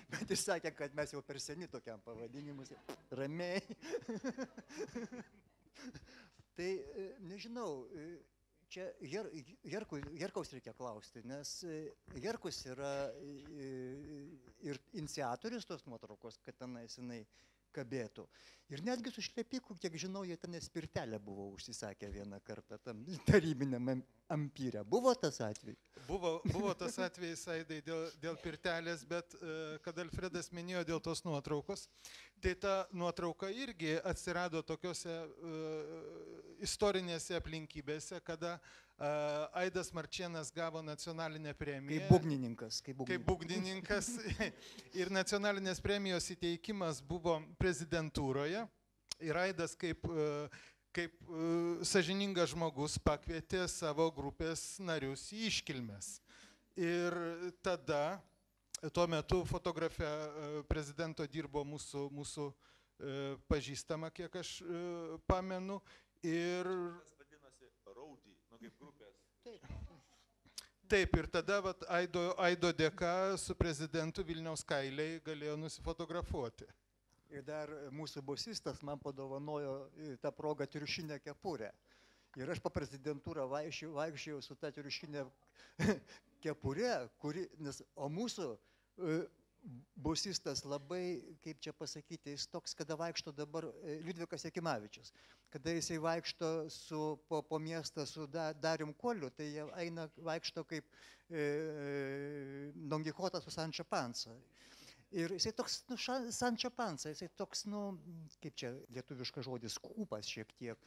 Bet jis sakė, kad mes jau per seni tokiam pavadinimus. Ramiai. Tai nežinau, čia Herkaus reikia klausti, nes Herkus yra ir iniciatorius tos nuotraukos, kad tenais jinai kabėtų. Ir netgi su Šlepiku, kiek žinau, jie ten spirtelę buvo užsisakę vieną kartą tam tarybiniam ampyre. Buvo tas atvejis? Buvo tas atvejis, Aidai, dėl pirtelės, bet kad Alfredas minėjo dėl tos nuotraukos, tai ta nuotrauka irgi atsirado tokiuose istorinėse aplinkybėse, kada Aidas Marčėnas gavo nacionalinę premiją. Kaip būgnininkas. Ir nacionalinės premijos įteikimas buvo prezidentūroje. Ir Aidas kaip sąžiningas žmogus pakvietė savo grupės narius į iškilmes. Ir tada, tuo metu fotografė prezidento dirbo mūsų pažįstama, kiek aš pamenu. Ir... vadinasi Raudy, kaip grupės. Taip. Taip, ir tada vat, Aido dėka su prezidentu Vilniaus kailiai galėjo nusifotografuoti. Ir dar mūsų bosistas man padovanojo tą progą triušinę kepurę. Ir aš po prezidentūrą vaikščiojau su tą triušinę kepurę, o mūsų bosistas labai, kaip čia pasakyti, jis toks, kada vaikšto dabar Liudvikas Jakimavičius. Kada jisai vaikšto po miestą su Darium Kuoliu, tai jie vaikšto kaip Don Kichotas su Sančio Pansa. Ir jisai toks, Sančio Pansa, jisai toks, kaip čia lietuviškas žodis, kūpas šiek tiek.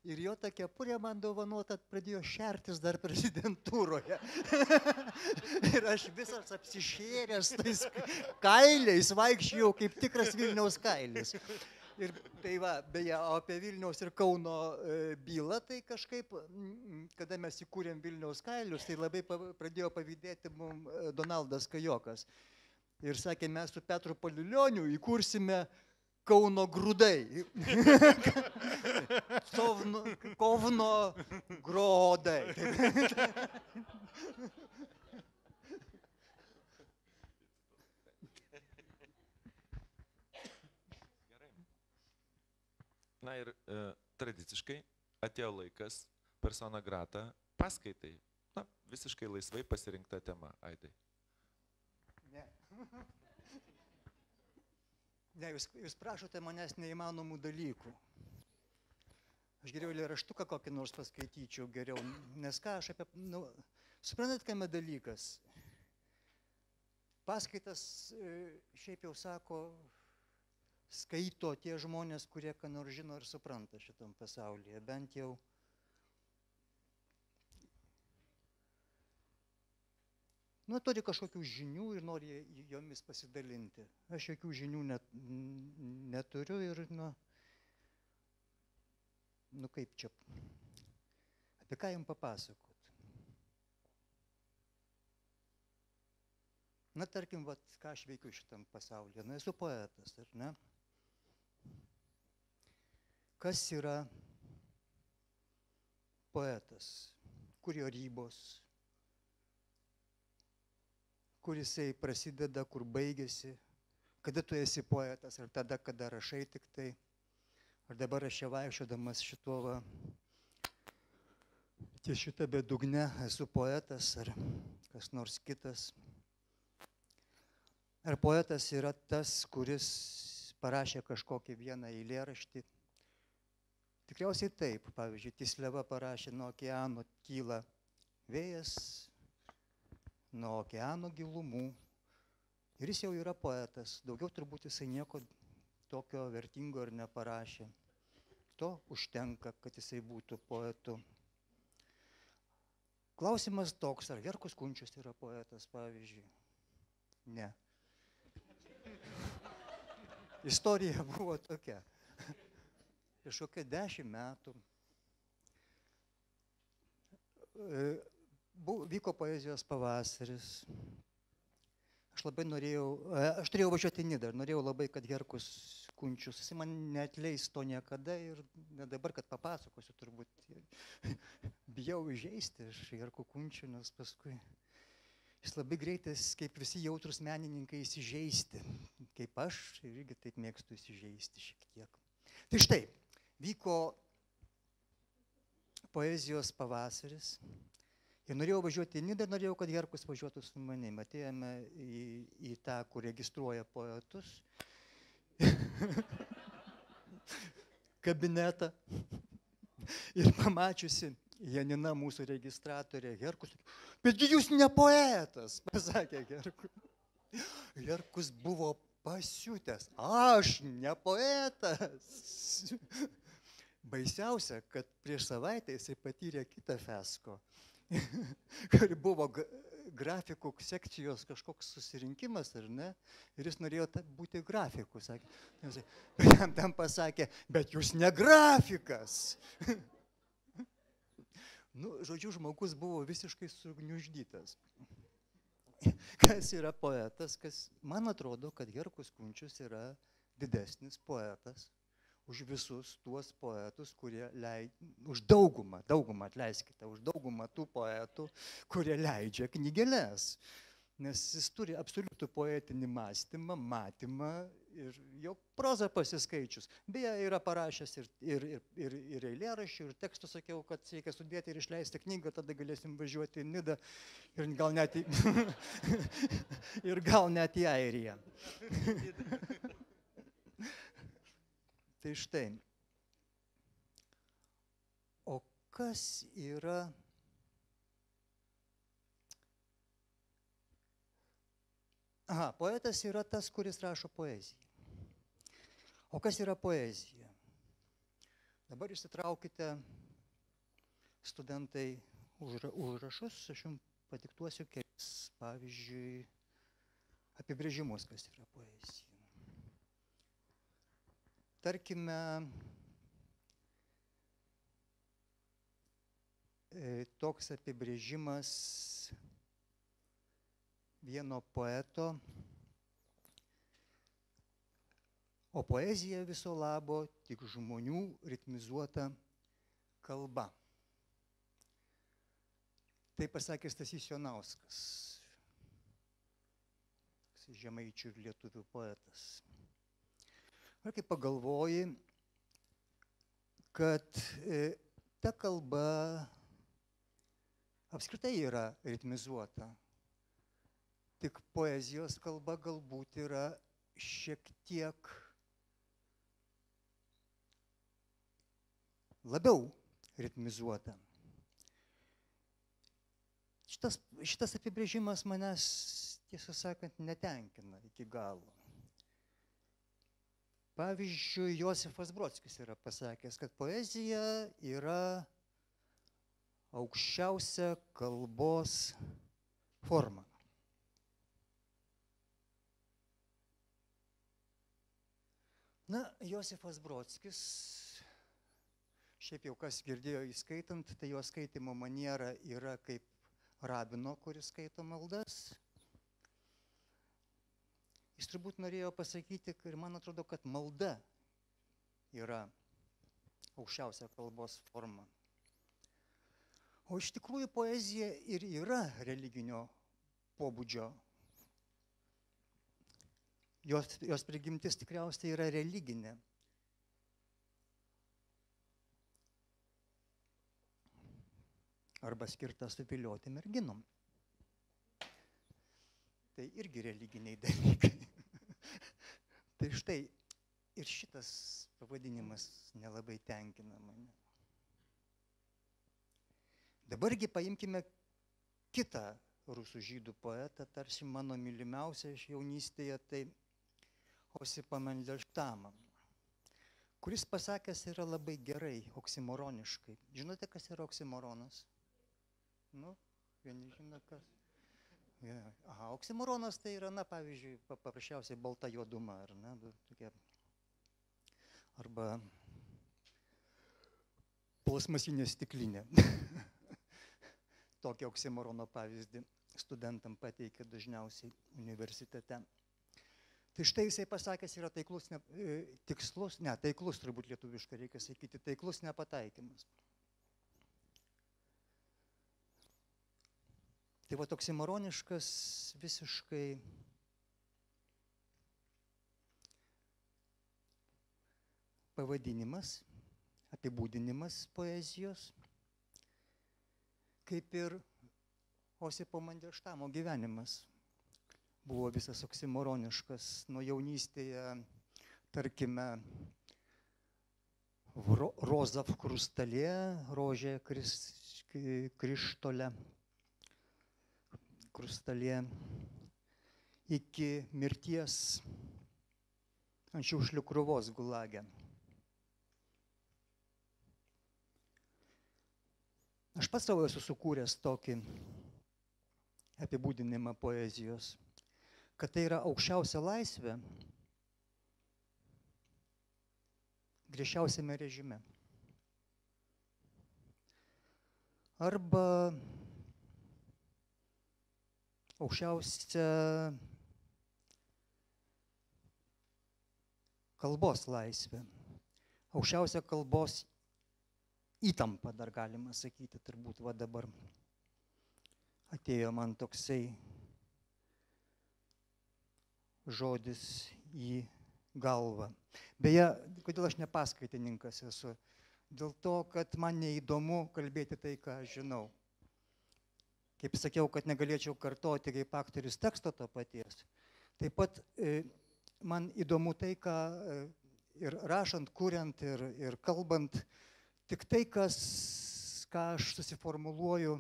Ir jo ta kepurė man dovanota pradėjo šertis dar prezidentūroje. Ir aš visas apsišėręs tais kailiais vaikščiojau kaip tikras Vilniaus kailis. Ir tai va, beje, apie Vilniaus ir Kauno bylą, tai kažkaip, kada mes įkūrėm Vilniaus kailius, tai labai pradėjo pavydėti mums Donaldas Kajokas. Ir sakė, mes su Petru Paliulioniu įkursime Kauno grūdai. Kovno grodai. Na ir tradiciškai atėjo laikas persona grata paskaitai. Na, visiškai laisvai pasirinkta tema, Aidai. Ne. Ne, jūs prašote manęs neįmanomų dalykų. Aš geriau eilėraštuką kokį nors paskaityčiau geriau, nes ką aš apie... suprantat, kame dalykas? Paskaitas, šiaip jau sako, skaito tie žmonės, kurie ką nors žino ir supranta šitam pasaulyje, bent jau. Turi kažkokių žinių ir nori jomis pasidalinti. Aš jokių žinių neturiu ir, kaip čia, apie ką jums papasakot? Tarkim, ką aš veikiu šitam pasaulyje. Esu poetas, ar ne? Kas yra poetas? Kur jo ribos? Kur jisai prasideda, kur baigėsi, kada tu esi poetas, ar tada, kada rašai tik tai, ar dabar aš čia vaikščiodamas ties šitą bedugnę esu poetas, ar kas nors kitas. Ar poetas yra tas, kuris parašė kažkokį vieną eilėraštį? Tikriausiai taip, pavyzdžiui, Tisleva parašė, nuo okeano kyla vėjas, nuo okeano gilumų. Ir jis jau yra poetas. Daugiau turbūt jisai nieko tokio vertingo ir neparašė. To užtenka, kad jisai būtų poetu. Klausimas toks, ar Herkus Kunčius yra poetas, pavyzdžiui? Ne. Istorija buvo tokia. Prieš kokią 10 metų vyko poezijos pavasaris. Aš turėjau važiuoti į Nidą ir norėjau labai, kad Herkus Kunčius, jis man neatleis to niekada ir dabar, kad papasakosiu, turbūt bijau įžeisti iš Herkų Kunčių, nes paskui jis labai greitas, kaip visi jautrus menininkai, įsižeisti. Kaip aš irgi taip mėgstu įsižeisti šiek tiek. Tai štai, vyko poezijos pavasaris. Ir norėjau važiuoti į Nidą, norėjau, kad Herkus važiuotų su manim. Atėjome į tą, kur registruoja poetus, kabinetą. Ir pamačiusi Janina, mūsų registratorė, Herkus, betgi jūs ne poetas, pasakė Herkus. Herkus buvo pasiutęs, aš ne poetas. Baisiausia, kad prieš savaitę jisai patyrė kitą fiasko. Kur buvo grafikų sekcijos kažkoks susirinkimas, ar ne? Ir jis norėjo būti grafiku. Jam tam pasakė, bet jūs ne grafikas. Žodžiu, žmogus buvo visiškai sugniuždytas. Kas yra poetas, man atrodo, kad Herkus Kunčius yra didesnis poetas už visus tuos poetus, kurie už daugumą, atleiskite, už daugumą tų poetų, kurie leidžia knygeles. Nes jis turi absoliutų poetinį mąstymą, matymą ir jo prozą pasiskaičius. Beje, yra parašęs ir eilėraščių, ir tekstų, sakiau, kad reikia sudėti ir išleisti knygą, tada galėsim važiuoti į Nidą ir gal net ir gal net į Airiją. Tai štai. O kas yra poetas yra tas, kuris rašo poeziją. O kas yra poezija? Dabar išsitraukite, studentai, užrašus, aš jums padiktuosiu kelis, pavyzdžiui, apibrėžimus, kas yra poezija. Tarkime, toks apibrėžimas vieno poeto, o poezija viso labo tik žmonių ritmizuota kalba. Tai pasakė Stasys Jonauskas, žemaičių ir lietuvių poetas. Ir kai pagalvoji, kad ta kalba apskritai yra ritmizuota, tik poezijos kalba galbūt yra šiek tiek labiau ritmizuota. Šitas apibrėžimas manęs, tiesą sakant, netenkina iki galo. Pavyzdžiui, Josifas Brodskis yra pasakęs, kad poezija yra aukščiausia kalbos forma. Na, Josifas Brodskis, šiaip jau kas girdėjo įskaitant, tai jo skaitimo maniera yra kaip rabino, kuris skaito maldas. Jis turbūt norėjo pasakyti, ir man atrodo, kad malda yra aukščiausia kalbos forma. O iš tikrųjų poezija ir yra religinio pobūdžio. Jos prigimtis tikriausiai yra religinė. Arba skirta suvilioti merginom. Tai irgi religiniai dalykai. Tai štai ir šitas pavadinimas nelabai tenkina mane. Dabargi paimkime kitą rusų žydų poetą, tarsi mano mylimiausia iš jaunystėje, tai Osipą Mandelštamą, kuris pasakęs yra labai gerai, oksimoroniškai. Žinote, kas yra oksimoronas? Nu, vieni žino, kas. Oksimoronas tai yra, na, pavyzdžiui, paprasčiausiai balta juoduma, ar ne, tokia, arba plasmasinė stiklinė. Tokį oksimorono pavyzdį studentam pateikia dažniausiai universitete. Tai štai jisai pasakęs yra taiklus turbūt lietuviškai reikia sakyti, taiklus nepataikymas. Tai va oksimoroniškas visiškai pavadinimas, apibūdinimas poezijos, kaip ir Osipo Mandelštamo gyvenimas buvo visas oksimoroniškas. Nuo jaunystėje, tarkime, roza v krustalė, rožė krištolė, krustalė, iki mirties ant šiukšlių krūvos gulage. Aš pats savo esu sukūręs tokį apibūdinimą poezijos, kad tai yra aukščiausia laisvė griežčiausiame režime. Arba aukščiausia kalbos laisvė, aukščiausia kalbos įtampa, dar galima sakyti, turbūt va dabar atėjo man toksai žodis į galvą. Beje, kodėl aš ne paskaitininkas esu? Dėl to, kad man neįdomu kalbėti tai, ką aš žinau. Kaip sakiau, kad negalėčiau kartoti kaip aktorius teksto to paties. Taip pat man įdomu tai, ką ir rašant, kuriant ir kalbant, tik tai, ką aš susiformuluoju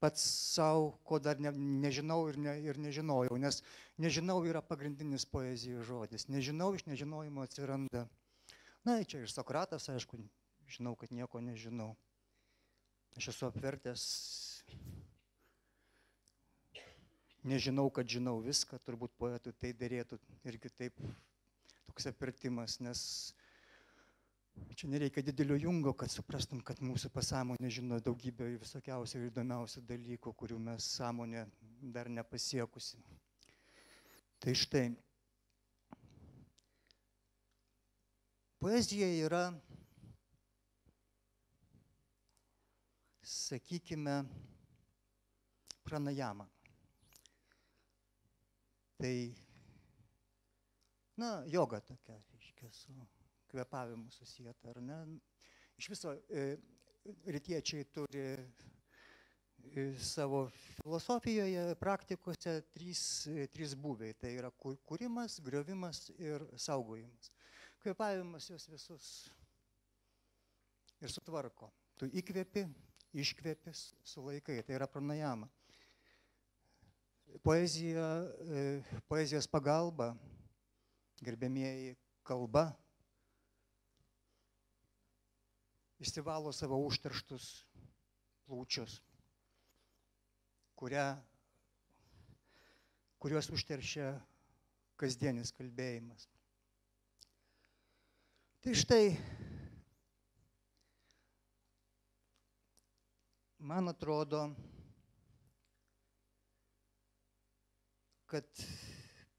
pats savo, ko dar nežinau ir nežinojau, nes nežinau yra pagrindinis poezijos žodis. Nežinau, iš nežinojimo atsiranda. Na, čia ir Sokratas, aišku, žinau, kad nieko nežinau. Aš esu apvertęs, nežinau, kad žinau viską, turbūt poetui tai dėrėtų irgi taip toks apvertimas, nes čia nereikia didelio Jungo, kad suprastum, kad mūsų pasąmonė žino daugybę visokiausių ir įdomiausių dalykų, kurių mes sąmonė dar nepasiekusi. Tai štai, poezija yra, sakykime, pranajama. Tai, na, joga tokia, reiškia, su kvėpavimu susijęta, ar ne? Iš viso rytiečiai turi savo filosofijoje, praktikose trys būviai. Tai yra kūrimas, griovimas ir saugojimas. Kvėpavimas jos visus ir sutvarko. Tu įkvėpi, iškvėpi, sulaikai. Tai yra pranajama. Poezijos pagalba, gerbėmieji, kalba išsivalo savo užterštus plaučius, kuriuos užteršia kasdienis kalbėjimas. Tai štai, man atrodo, kad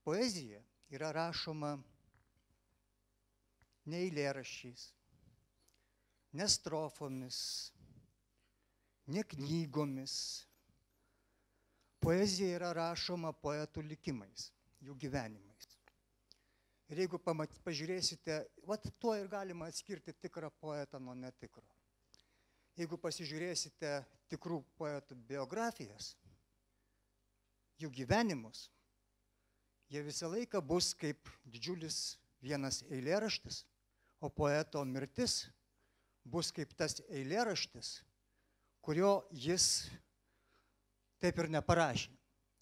poezija yra rašoma ne eilėraščiais, ne strofomis, ne knygomis. Poezija yra rašoma poetų likimais, jų gyvenimais. Ir jeigu pažiūrėsite, tuo ir galima atskirti tikrą poetą nuo netikro. Jeigu pasižiūrėsite tikrų poetų biografijas, jų gyvenimus, jie visą laiką bus kaip didžiulis vienas eilėraštis, o poeto mirtis bus kaip tas eilėraštis, kurio jis taip ir neparašė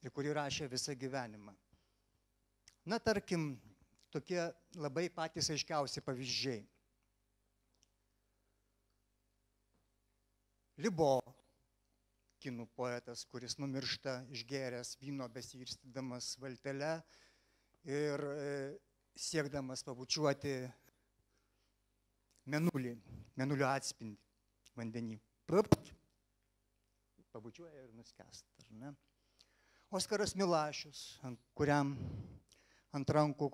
ir kurį rašė visą gyvenimą. Na, tarkim, tokie labai patys aiškiausi pavyzdžiai. Libo, kinų poetas, kuris numiršta išgėręs vyno besirstydamas valtele ir siekdamas pabučiuoti mėnulio atspindį vandenį. Pabučiuoja ir nuskęsta, ar ne? Oskaras Milašius, kuriam ant rankų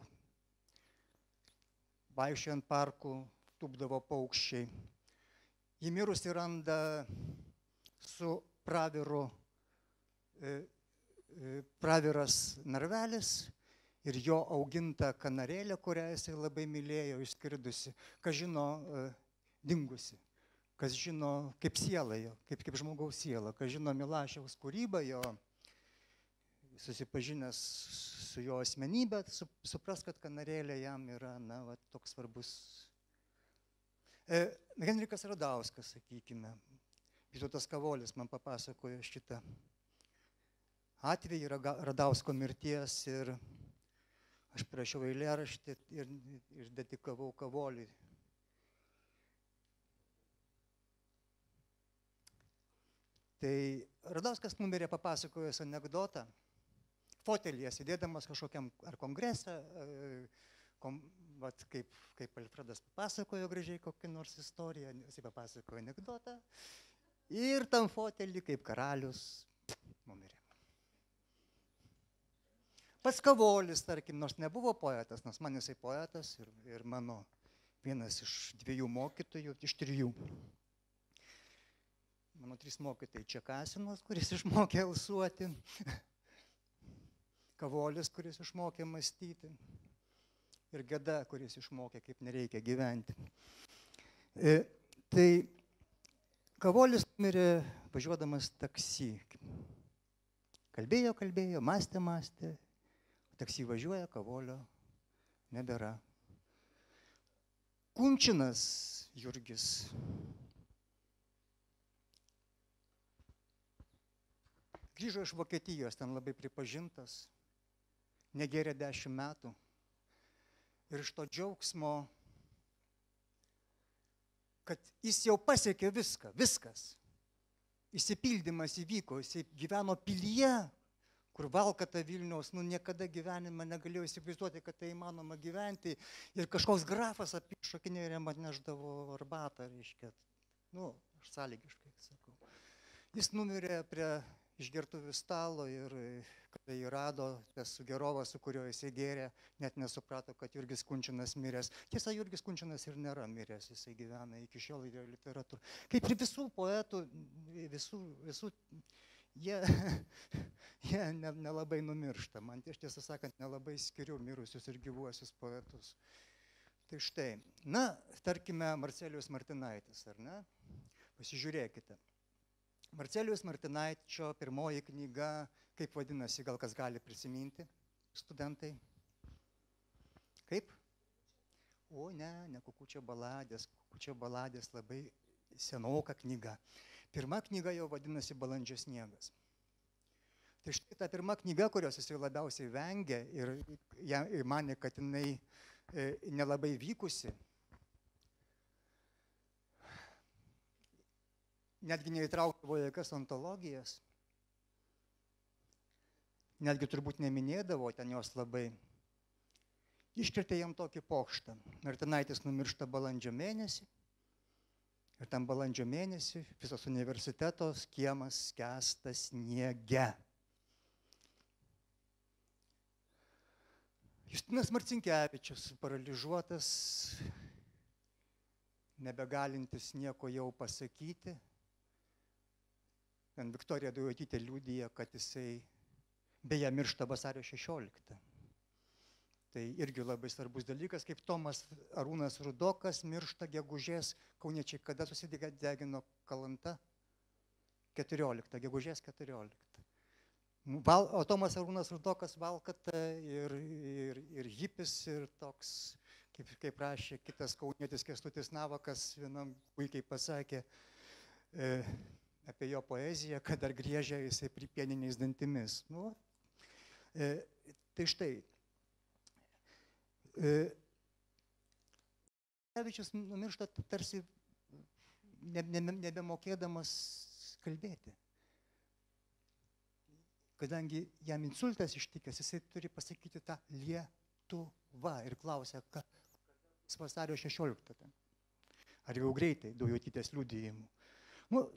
vaikščiojant parku tūpdavo paukščiai. Jį mirusi randa su praviras narvelis ir jo auginta kanarėlė, kurią jisai labai mylėjo, išskridusi, kas žino, dingusi, kas žino kaip siela jo, kaip žmogaus siela, kas žino Milašiaus kūrybą jo, susipažinęs su jo asmenybė, supras, kad kanarėlė jam yra, toks svarbus. Henrikas Radauskas, sakykime, Vytautas Kavolis man papasakojo šitą atvejį Radausko mirties ir aš parašiau eilėraštį ir dedikavau Kavoliui. Tai Radauskas numirė papasakojęs anekdotą, fotelyje sėdėdamas kažkokiam ar kongrese, kaip Alfredas papasakojo gražiai kokį nors istoriją, jisai papasakojo anekdotą ir tam fotelį kaip karalius numirė. Pats Kavolis, tarkim, nors nebuvo poetas, nors man jisai poetas ir mano vienas iš 2 mokytojų, iš 3. Mano 3 mokytojai Čekasinas, kuris išmokė alsuoti, Kavolis, kuris išmokė mąstyti, ir Geda, kuris išmokė, kaip nereikia gyventi. Tai Kavolis mirė važiuodamas taksi. Kalbėjo, mąstė, taksi važiuoja, Kavolio nebėra. Kunčinas Jurgis grįžo iš Vokietijos, ten labai pripažintas, negėrė 10 metų. Ir iš to džiaugsmo, kad jis jau pasiekė viskas. Išsipildymas įvyko, jis gyveno pilyje, kur valkata Vilniaus, niekada gyvenime negalėjau įsivaizduoti, kad tai įmanoma gyventi. Ir kažkoks grafas apišokinė ir jam atneždavo arbatą, reiškia. Aš sąlygiškai sakau. Jis numirė prie išgertuvių stalo ir kada jį rado, tas Sugerovas, su kuriuo jisai gėrė, net nesuprato, kad Jurgis Kunčinas miręs. Tiesa, Jurgis Kunčinas ir nėra miręs, jisai gyvena iki šiol ir literatūra. Kaip ir visų poetų, visų jie nelabai numiršta. Man tiesą sakant, nelabai skiriu mirusius ir gyvuosius poetus. Tai štai, tarkime, Marcelijus Martinaitis, ar ne? Pasižiūrėkite. Marcelijaus Martinaičio pirmoji knyga, kaip vadinasi, gal kas gali prisiminti, studentai? Kaip? Ne Kukučio baladės. Kukučio baladės labai senoka knyga. Pirma knyga jau vadinasi Balandžio sniegas. Tai štai ta pirma knyga, kurios jis labiausiai vengia ir manė, kad jinai nelabai vykusi, netgi neįtraukdavo jokias antologijas, netgi turbūt neminėdavo ten jos labai. Iškirtė jam tokį pokštą. Martinaitis numiršta balandžio mėnesį ir tam balandžio mėnesį visas universitetos kiemas skęsta sniege. Justinas Marcinkevičius, paralyžiuotas, nebegalintis nieko jau pasakyti. Viktorija Daujotytė liudija, kad jisai beje miršta vasario 16. Tai irgi labai svarbus dalykas, kaip Tomas Arūnas Rudokas miršta gegužės, kauniečiai kada susidegino Kalanta? 14, gegužės 14. O Tomas Arūnas Rudokas valkata ir hipis ir toks, kaip rašė kitas kaunietis Kęstutis Navakas, vienam puikiai pasakė, apie jo poeziją, kad dar griežia jisai pripieniniais dantimis. Tai štai. Marcinkevičius numiršta tarsi nebemokėdamas kalbėti. Kadangi jam insultas ištikęs, jisai turi pasakyti tą Lietuva ir klausia, kas vasario 16. Ar jau greitai Daujotytės liudijimų.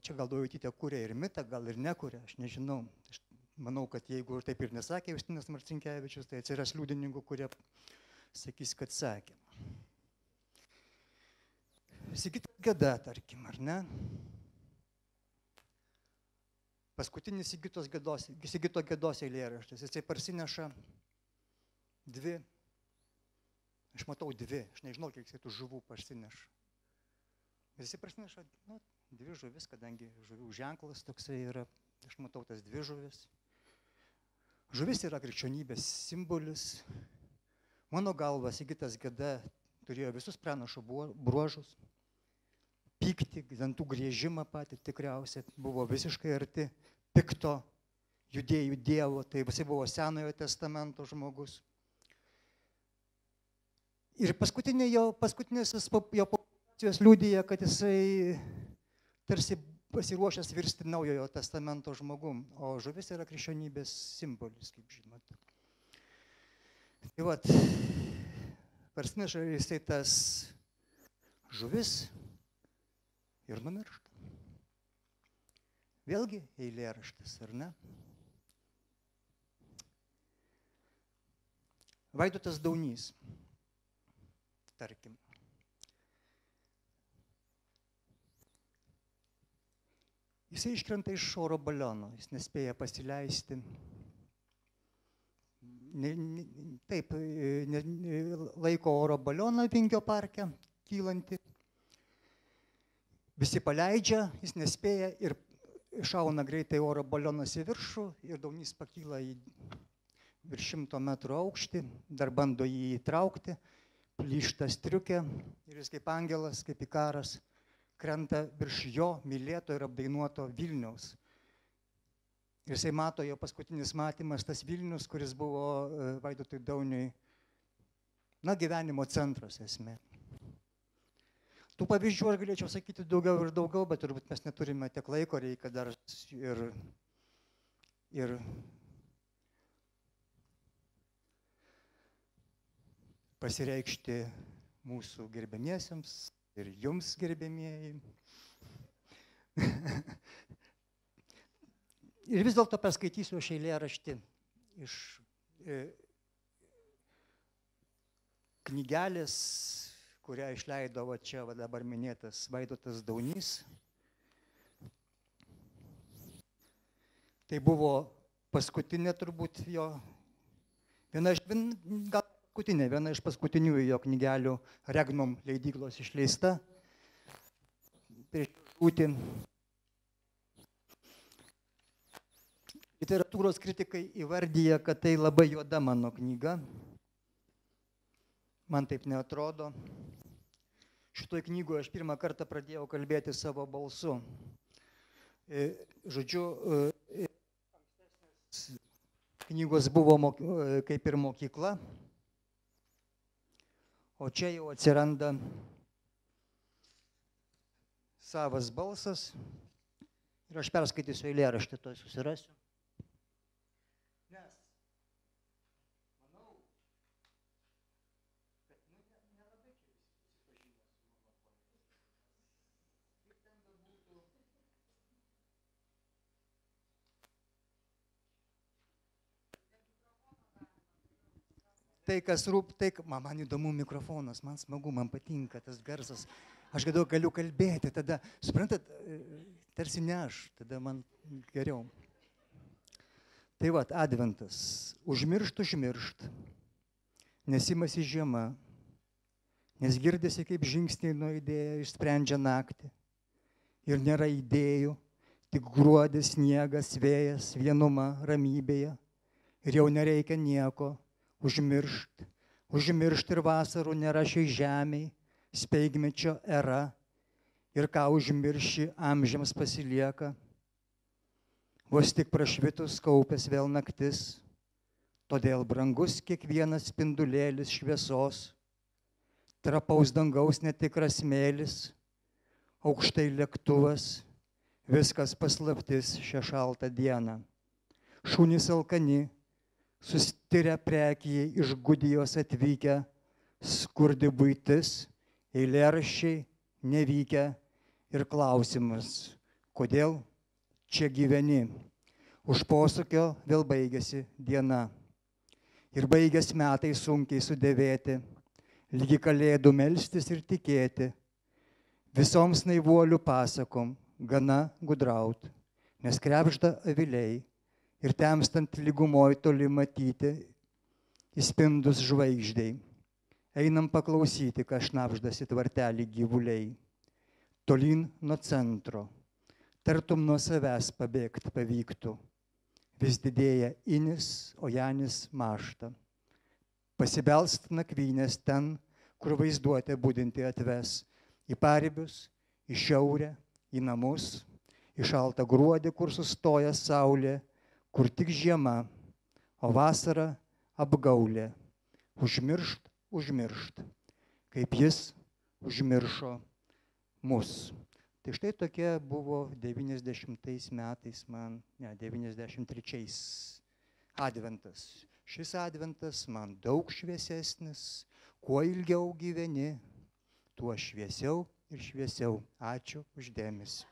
Čia gal Daujotytė kuria ir mitą, gal ir nekuria, aš nežinau. Aš manau, kad jeigu taip ir nesakė Justinas Marcinkevičius, tai atsiras liudininkų, kurie sakys, kad sakė. Sigitas Geda, tarkim, ar ne? Paskutinis Sigito Gedos eilėraštis. Jisai parsineša 2, aš matau 2, aš nežinau, kiek jisai tų žuvų parsineša. Jisai parsineša 2 žuvis, kadangi žuvių ženklas toksai yra, aš matau tas 2 žuvis. Žuvis yra krikščionybės simbolis. Mano galva, Sigitas Geda turėjo visus pranašo bruožus. Pyktį, dantų griežimą patį tikriausiai, buvo visiškai arti pikto judėjų dievo, tai jisai buvo Senojo testamento žmogus. Ir paskutinės jo publikacijos liudija, kad jisai tarsi pasiruošęs virsti Naujojo testamento žmogum, o žuvis yra krikščionybės simbolis, kaip žinote. Tai vat, parsineša jisai tas žuvis ir numiršta. Vėlgi eilėraštis, ar ne? Vaidotas Daunys, tarkim. Jisai iškrenta iš oro baliono, jis nespėja pasileisti. Taip, laiko oro balioną Vingio parke, kylantį. Visi paleidžia, jis nespėja ir šauna greitai oro balionas į viršų ir Daunys pakyla į virš 100 metrų aukštį, dar bando jį įtraukti, plyšta striukė ir jis kaip angelas, kaip ikaras, krenta virš jo mylėto ir apdainuoto Vilniaus. Ir jisai mato, jo paskutinis matymas, tas Vilnius, kuris buvo Vaidotui Dauniui, gyvenimo centras esmė. Tų pavyzdžių aš galėčiau sakyti daugiau ir daugiau, bet turbūt mes neturime tiek laiko, reikia dar ir pasireikšti mūsų gerbiamiesiems ir jums gerbiamieji. Ir vis dėlto perskaitysiu aš eilėraštį iš knygelės, kurią išleido čia dabar minėtas Vaidotas Daunys. Tai buvo paskutinė turbūt jo, viena iš paskutinių jo knygelių Regnum leidyklos išleista. Prieš žūtį. Literatūros kritikai įvardyja, kad tai labai juoda mano knyga. Man taip neatrodo. Šitoj knygoje aš pirmą kartą pradėjau kalbėti savo balsu. Žodžiu, knygos buvo kaip ir mokykla, o čia jau atsiranda savas balsas ir aš perskaitysiu eilėraštį, to susirasiu. Nes manau, kad nelabai čia susipažinę su mano poezija. Kaip ten bebūtų. Tai, kas man įdomu mikrofonas, man smagu, man patinka tas garsas. Aš galiu kalbėti, tada, suprantat, tarsi ne aš, tada man geriau. Tai va, adventas. Užmiršt, nesimasi žiema, nes girdisi kaip žingsniai nuo idėjų išsprendžia naktį. Ir nėra idėjų, tik gruodis, sniegas, vėjas, vienuma, ramybėje. Ir jau nereikia nieko. Užmiršt ir vasarų nėra šiai žemiai, speigmečio era, ir ką užmirši amžiams pasilieka. Vos tik prašvitus kaupės vėl naktis, todėl brangus kiekvienas spindulėlis šviesos, trapaus dangaus netikras smėlis, aukštai lėktuvas, viskas paslaptis šią šaltą dieną. Šunys alkani, sustirę prekyje iš Gudijos atvykę, skurdi buitis, eilėraščiai nevykę ir klausimas, kodėl čia gyveni. Už posūkio vėl baigėsi diena. Ir baigės metai sunkiai sudėvėti, lygi kalėdų melstis ir tikėti. Visoms naivuolių pasakom gana gudraut, nes krebžda aviliai. Ir temstant lygumoj toli matyti, įspindus žvaigždei. Einam paklausyti, ką šnabždasi tvartelį gyvuliai. Tolyn nuo centro, tartum nuo savęs pabėgt pavyktų. Vis didėja inis, o Janis mašta. Pasibelst nakvynės ten, kur vaizduotė budinti atves. Į paribius, į šiaurę, į namus, į šaltą gruodį, kur sustoja saulė, kur tik žiema, o vasara apgaulė. Užmiršt, kaip jis užmiršo mus. Tai štai tokia buvo 90 metais man, 93 adventas. Šis adventas man daug šviesesnis, kuo ilgiau gyveni, tuo šviesiau ir šviesiau. Ačiū už dėmesį.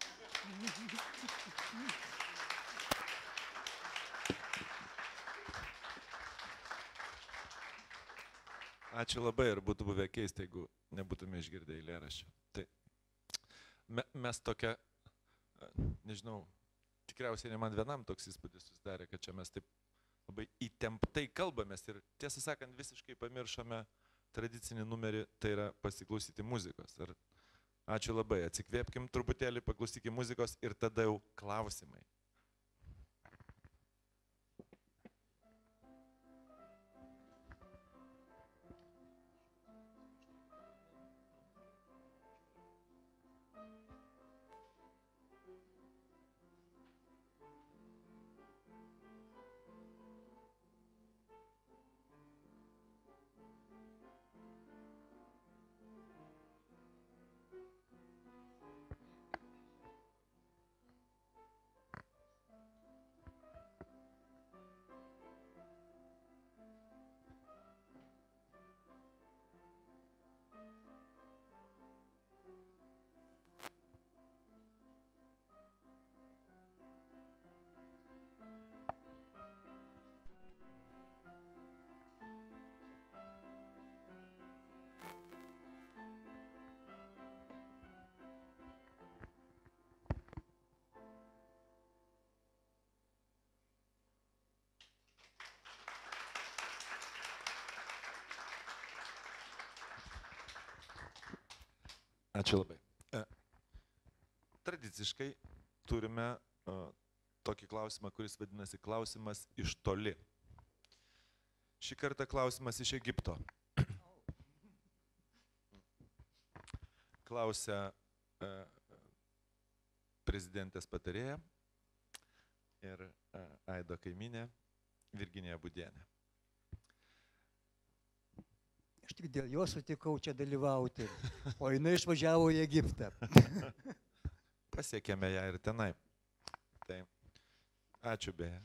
Ačiū labai, ir būtų buvę keista, jeigu nebūtume išgirdę eilėraščio. Tai mes tokią nežinau, tikriausiai ne man vienam toks įspūdis susidarė, kad čia mes taip labai įtemptai kalbamės ir tiesą sakant visiškai pamiršome tradicinį numerį, tai yra pasiklausyti muzikos. Ir ačiū labai, atsikvėpkim truputėlį, paklausykim muzikos ir tada jau klausimai. Ačiū labai. Tradiciškai turime tokį klausimą, kuris vadinasi klausimas iš toli. Šį kartą klausimas iš Egipto. Klausia prezidentės patarėja ir Aido kaimynė Virginija Būdienė. Aš tik dėl jo sutikau čia dalyvauti, o jinai išvažiavo į Egiptą. Pasiekėme ją ir tenai. Tai ačiū beje.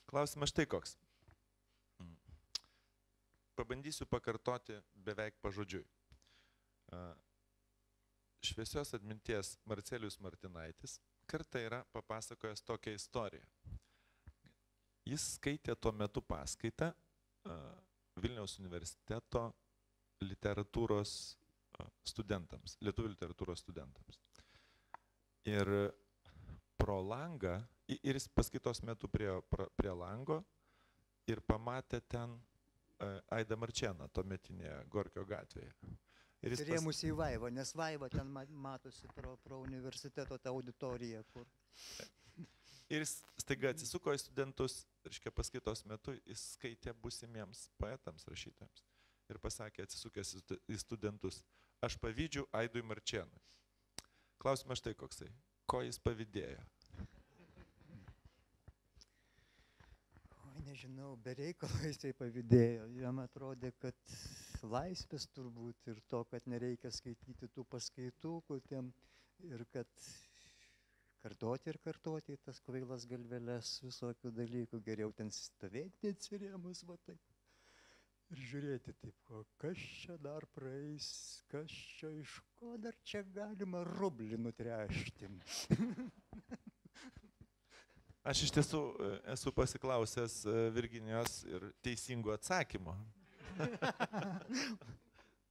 Klausimas štai koks. Pabandysiu pakartoti beveik pažodžiui. Šviesios atminties Marcelijus Martinaitis kartą yra papasakojęs tokią istoriją. Jis skaitė tuo metu paskaitą Vilniaus universiteto literatūros studentams, lietuvių literatūros studentams. Ir pro langą, ir jis paskaitos metu prie lango ir pamatė ten Aidą Marčėną, tuometinėje Gorkio gatvėje. Ir rėmusi į Vaivą, nes Vaiva ten matosi pro universiteto tą auditoriją. Kur... Ir jis staiga atsisuko į studentus, reiškia paskaitos metu, jis skaitė būsimiems poetams, rašytojams. Ir pasakė, atsisukęs į studentus, aš pavydžiu Aidui Marčėnui. Klausimas štai koksai, ko jis pavydėjo? Oi, nežinau, be reikalo jisai pavydėjo. Jam atrodė, kad laisvės turbūt ir to, kad nereikia skaityti tų paskaitų, ir kad kartoti tas kvailas galveles visokių dalykų, geriau ten stovėti atsirėmus, va taip. Ir žiūrėti taip, kas čia dar praeis, kas čia iš ko dar čia galima rublį nutrešti. Aš iš tiesų esu pasiklausęs Virginijos ir teisingų atsakymų.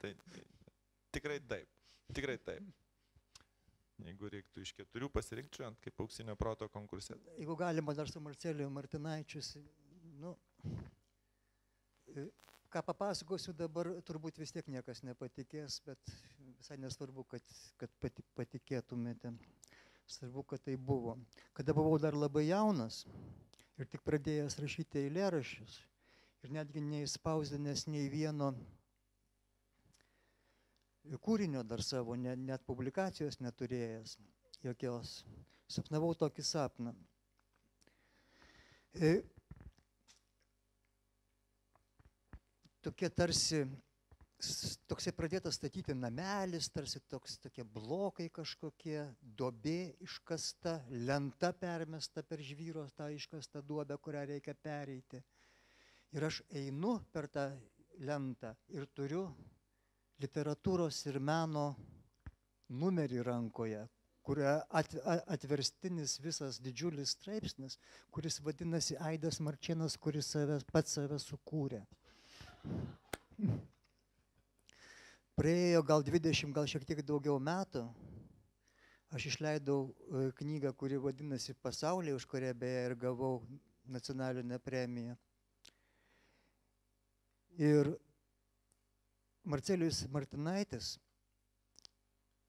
Tai tikrai taip, tikrai taip. Jeigu reiktų iš 4 pasirinkti, žiūrint, kaip auksinio proto konkurse. Jeigu galima dar su Marcelijum Martinaičiu, ką papasakosiu dabar, turbūt vis tiek niekas nepatikės, bet visai nesvarbu, kad patikėtumėte. Svarbu, kad tai buvo. Kada buvau dar labai jaunas ir tik pradėjęs rašyti eilėraščius ir netgi neįspausdinęs nei vieno kūrinio dar savo, net publikacijos neturėjęs jokios. Sapnavau tokį sapną. Tokie tarsi, toksai pradėtas statyti namelis, tarsi tokie blokai kažkokie, duobė iškasta, lenta permesta per žvyros tą iškastą duobę, kurią reikia pereiti. Ir aš einu per tą lentą ir turiu literatūros ir meno numerį rankoje, kurio atverstinis visas didžiulis straipsnis, kuris vadinasi Aidas Marčėnas, kuris pats save sukūrė. Praėjo gal 20, gal šiek tiek daugiau metų Aš išleidau knygą, kuri vadinasi Pasaulyje, už kurią beje ir gavau nacionalinę premiją. Ir Marcelijus Martinaitis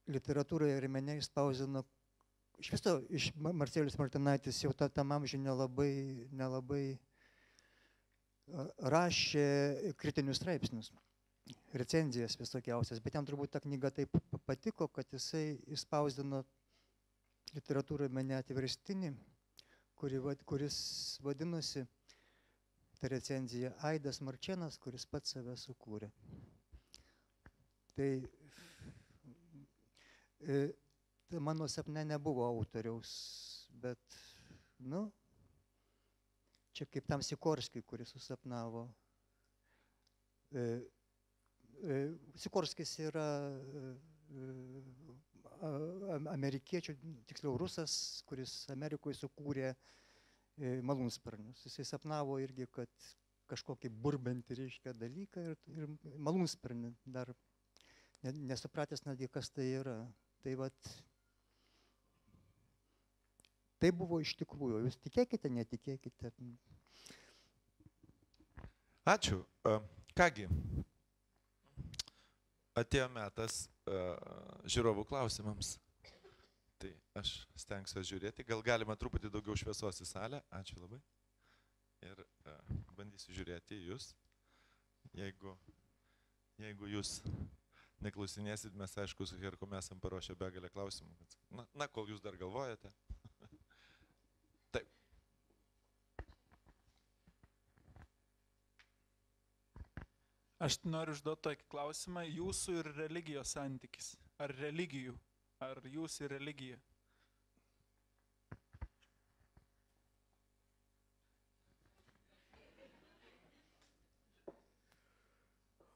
literatūroje ir mene išspausdino, iš viso Marcelijus Martinaitis jau tam amžiui nelabai rašė kritinius straipsnius, recenzijas visokiausias, bet jam turbūt ta knyga taip patiko, kad jisai išspausdino literatūroje mene atverstinį, kuris vadinosi ta recenzija Aidas Marčėnas, kuris pats save sukūrė. Tai mano sapne nebuvo autoriaus, bet, čia kaip tam Sikorskiui, kuris susapnavo. Sikorskis yra amerikiečių, tiksliau rusas, kuris Amerikoje sukūrė malūnsparnius. Jisai sapnavo irgi, kad kažkokį burbantį reiškia dalyką ir malūnsparnį dar nesupratęs netgi, kas tai yra. Tai tai buvo iš tikrųjų. Jūs tikėkite, netikėkite. Ačiū. Kągi, atėjo metas žiūrovų klausimams. Tai aš stengsiuosi žiūrėti. Gal galima truputį daugiau šviesos į salę. Ačiū labai. Ir bandysiu žiūrėti į jūs. Jeigu jūs neklausinėsit, mes aišku su Herkom esam paruošę begalę klausimų. Na, kol jūs dar galvojate. Taip. Aš noriu užduoti tokį klausimą. Jūsų ir religijos santykis. Ar religijų? Ar jūs ir religija?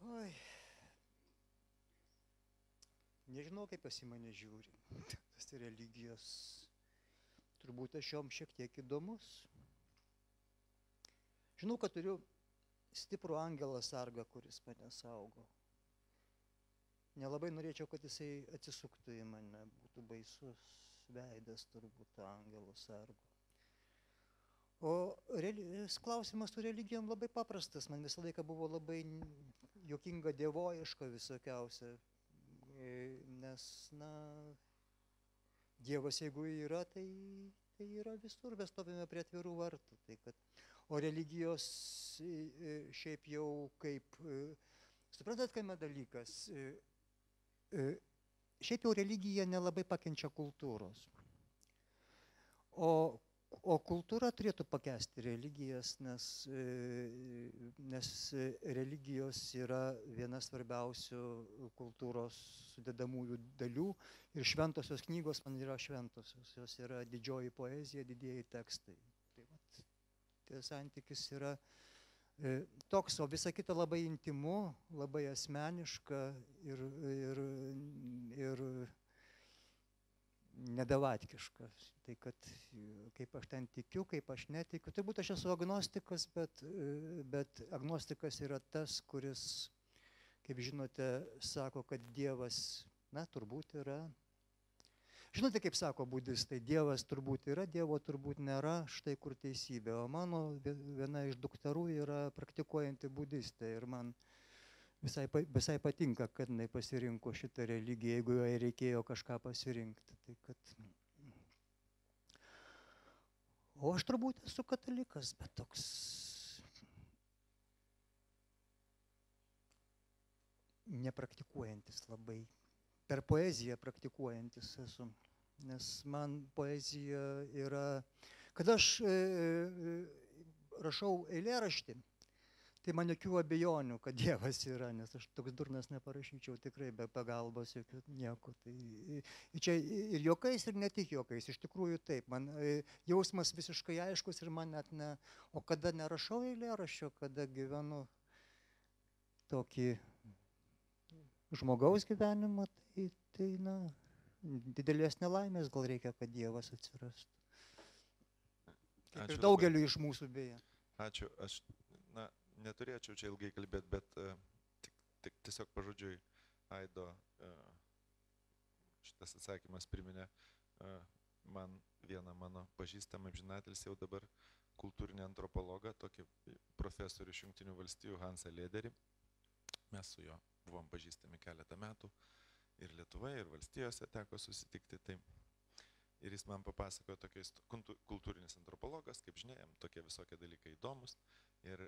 Oi. Nežinau, kaip pas į mane žiūri. Tas religijos. Turbūt aš jom šiek tiek įdomus. Žinau, kad turiu stiprų angelą sargą, kuris mane saugo. Nelabai norėčiau, kad jisai atsisuktų į mane. Būtų baisus veidas turbūt angelo sargo. O klausimas su religijom labai paprastas. Man visą laiką buvo labai juokinga dievoieška visokiausia. Nes, Dievas jeigu yra, tai yra visur, mes stovime prie atvirų vartų. O religijos šiaip jau kaip, suprantat, kame dalykas, šiaip jau religija nelabai pakenčia kultūros. O kultūra turėtų pakęsti religijas, nes religijos yra viena svarbiausių kultūros sudedamųjų dalių ir šventosios knygos man yra šventosios. Jos yra didžioji poezija, didieji tekstai. Tai santykis yra toks, o visa kita labai intimu, labai asmeniška ir nedavatkiška. Tai kad kaip aš ten tikiu, kaip aš netikiu. Turbūt aš esu agnostikas, bet agnostikas yra tas, kuris, kaip žinote, sako, kad Dievas, turbūt yra. Žinote, kaip sako budistai, Dievas turbūt yra, Dievo turbūt nėra, štai kur teisybė. O mano viena iš dukterų yra praktikuojanti budistė ir man visai patinka, kad jinai pasirinko šitą religiją, jeigu jai reikėjo kažką pasirinkti. O aš turbūt esu katalikas, bet toks nepraktikuojantis labai. Per poeziją praktikuojantis esu, nes man poezija yra, kad aš rašau eilėraštį, tai man jokių abejonių, kad Dievas yra, nes aš toks durnas neparašyčiau tikrai be pagalbos nieko. Tai čia ir juokais, ir ne tik juokais, iš tikrųjų taip, man jausmas visiškai aiškus ir man net ne, o kada nerašau eilėraščio, kada gyvenu tokį žmogaus gyvenimą, tai didelės nelaimės gal reikia, kad Dievas atsirastų. Kaip ir daugeliu iš mūsų beje. Ačiū. Aš neturėčiau čia ilgai kalbėti, bet tiesiog pažodžiui Aido šitas atsakymas priminė man vieną mano pažįstamą amžinatelis jau dabar kultūrinį antropologą, tokį profesorių iš Jungtinių valstijų Hansą Lederį. Mes su juo buvom pažįstami keletą metų ir Lietuvoje, ir valstijose teko susitikti. Tai. Ir jis man papasakojo tokiais, kultūrinis antropologas, kaip žinia, jam tokie visokie dalykai įdomus. Ir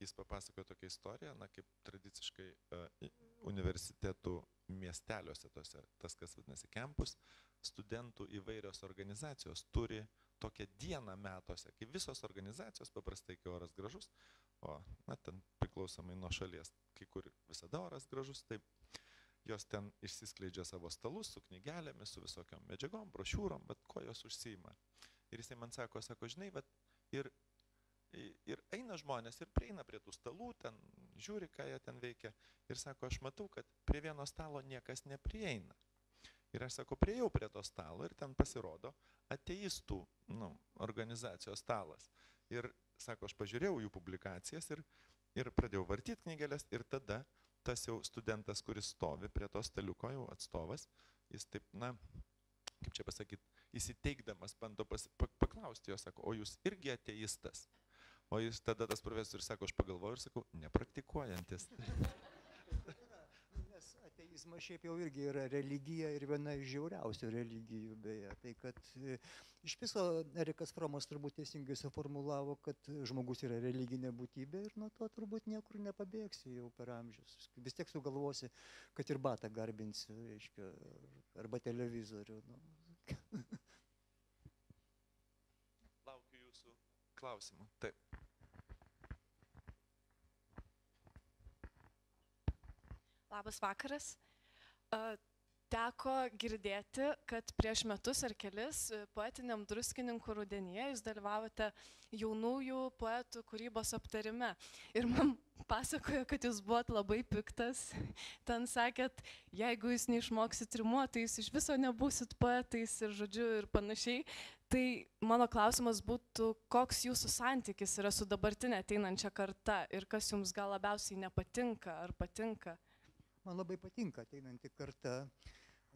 jis papasakojo tokią istoriją, na, kaip tradiciškai universitetų miesteliuose, tas, kas vadinasi campus, studentų įvairios organizacijos turi tokią dieną metuose, kai visos organizacijos paprastai, kai oras gražus, o na, ten priklausomai nuo šalies, kai kur visada oras gražus, tai jos ten išsiskleidžia savo stalus su knygelėmis, su visokiom medžiagom, brošiūrom, bet ko jos užsiima. Ir jisai man sako, žinai, bet ir eina žmonės ir prieina prie tų stalų, ten žiūri, ką jie ten veikia. Ir sako, aš matau, kad prie vieno stalo niekas neprieina. Ir aš sako, priejau prie to stalo ir ten pasirodo ateistų organizacijos stalas. Ir sako, aš pažiūrėjau jų publikacijas ir pradėjau vartyti knygelės ir tada tas jau studentas, kuris stovi prie to staliuko, jau atstovas, jis taip, na, kaip čia pasakyti, įsiteikdamas bando paklausti jo, sako, o jūs irgi ateistas? O jis tada tas profesorius sako, aš pagalvoju ir sakau, nepraktikuojantis. Nes ateizmas šiaip jau irgi yra religija ir viena iš žiauriausių religijų beje. Tai kad iš viso Erikas Fromas turbūt teisingai suformulavo, kad žmogus yra religinė būtybė ir nuo to turbūt niekur nepabėgsi jau per amžius. Vis tiek sugalvosi, kad ir batą garbinsi, reiškia, arba televizorių. Laukiu jūsų klausimų. Taip. Labas vakaras. Teko girdėti, kad prieš metus ar kelis poetiniam Druskininkų rudenyje jūs dalyvavote jaunųjų poetų kūrybos aptarime. Ir man pasakojo, kad jūs buvot labai piktas. Ten sakėt, jeigu jūs neišmoksit rimuoti, jūs iš viso nebūsit poetais ir žodžiu ir panašiai. Tai mano klausimas būtų, koks jūsų santykis yra su dabartinė ateinančia karta ir kas jums gal labiausiai nepatinka ar patinka? Man labai patinka ateinanti karta.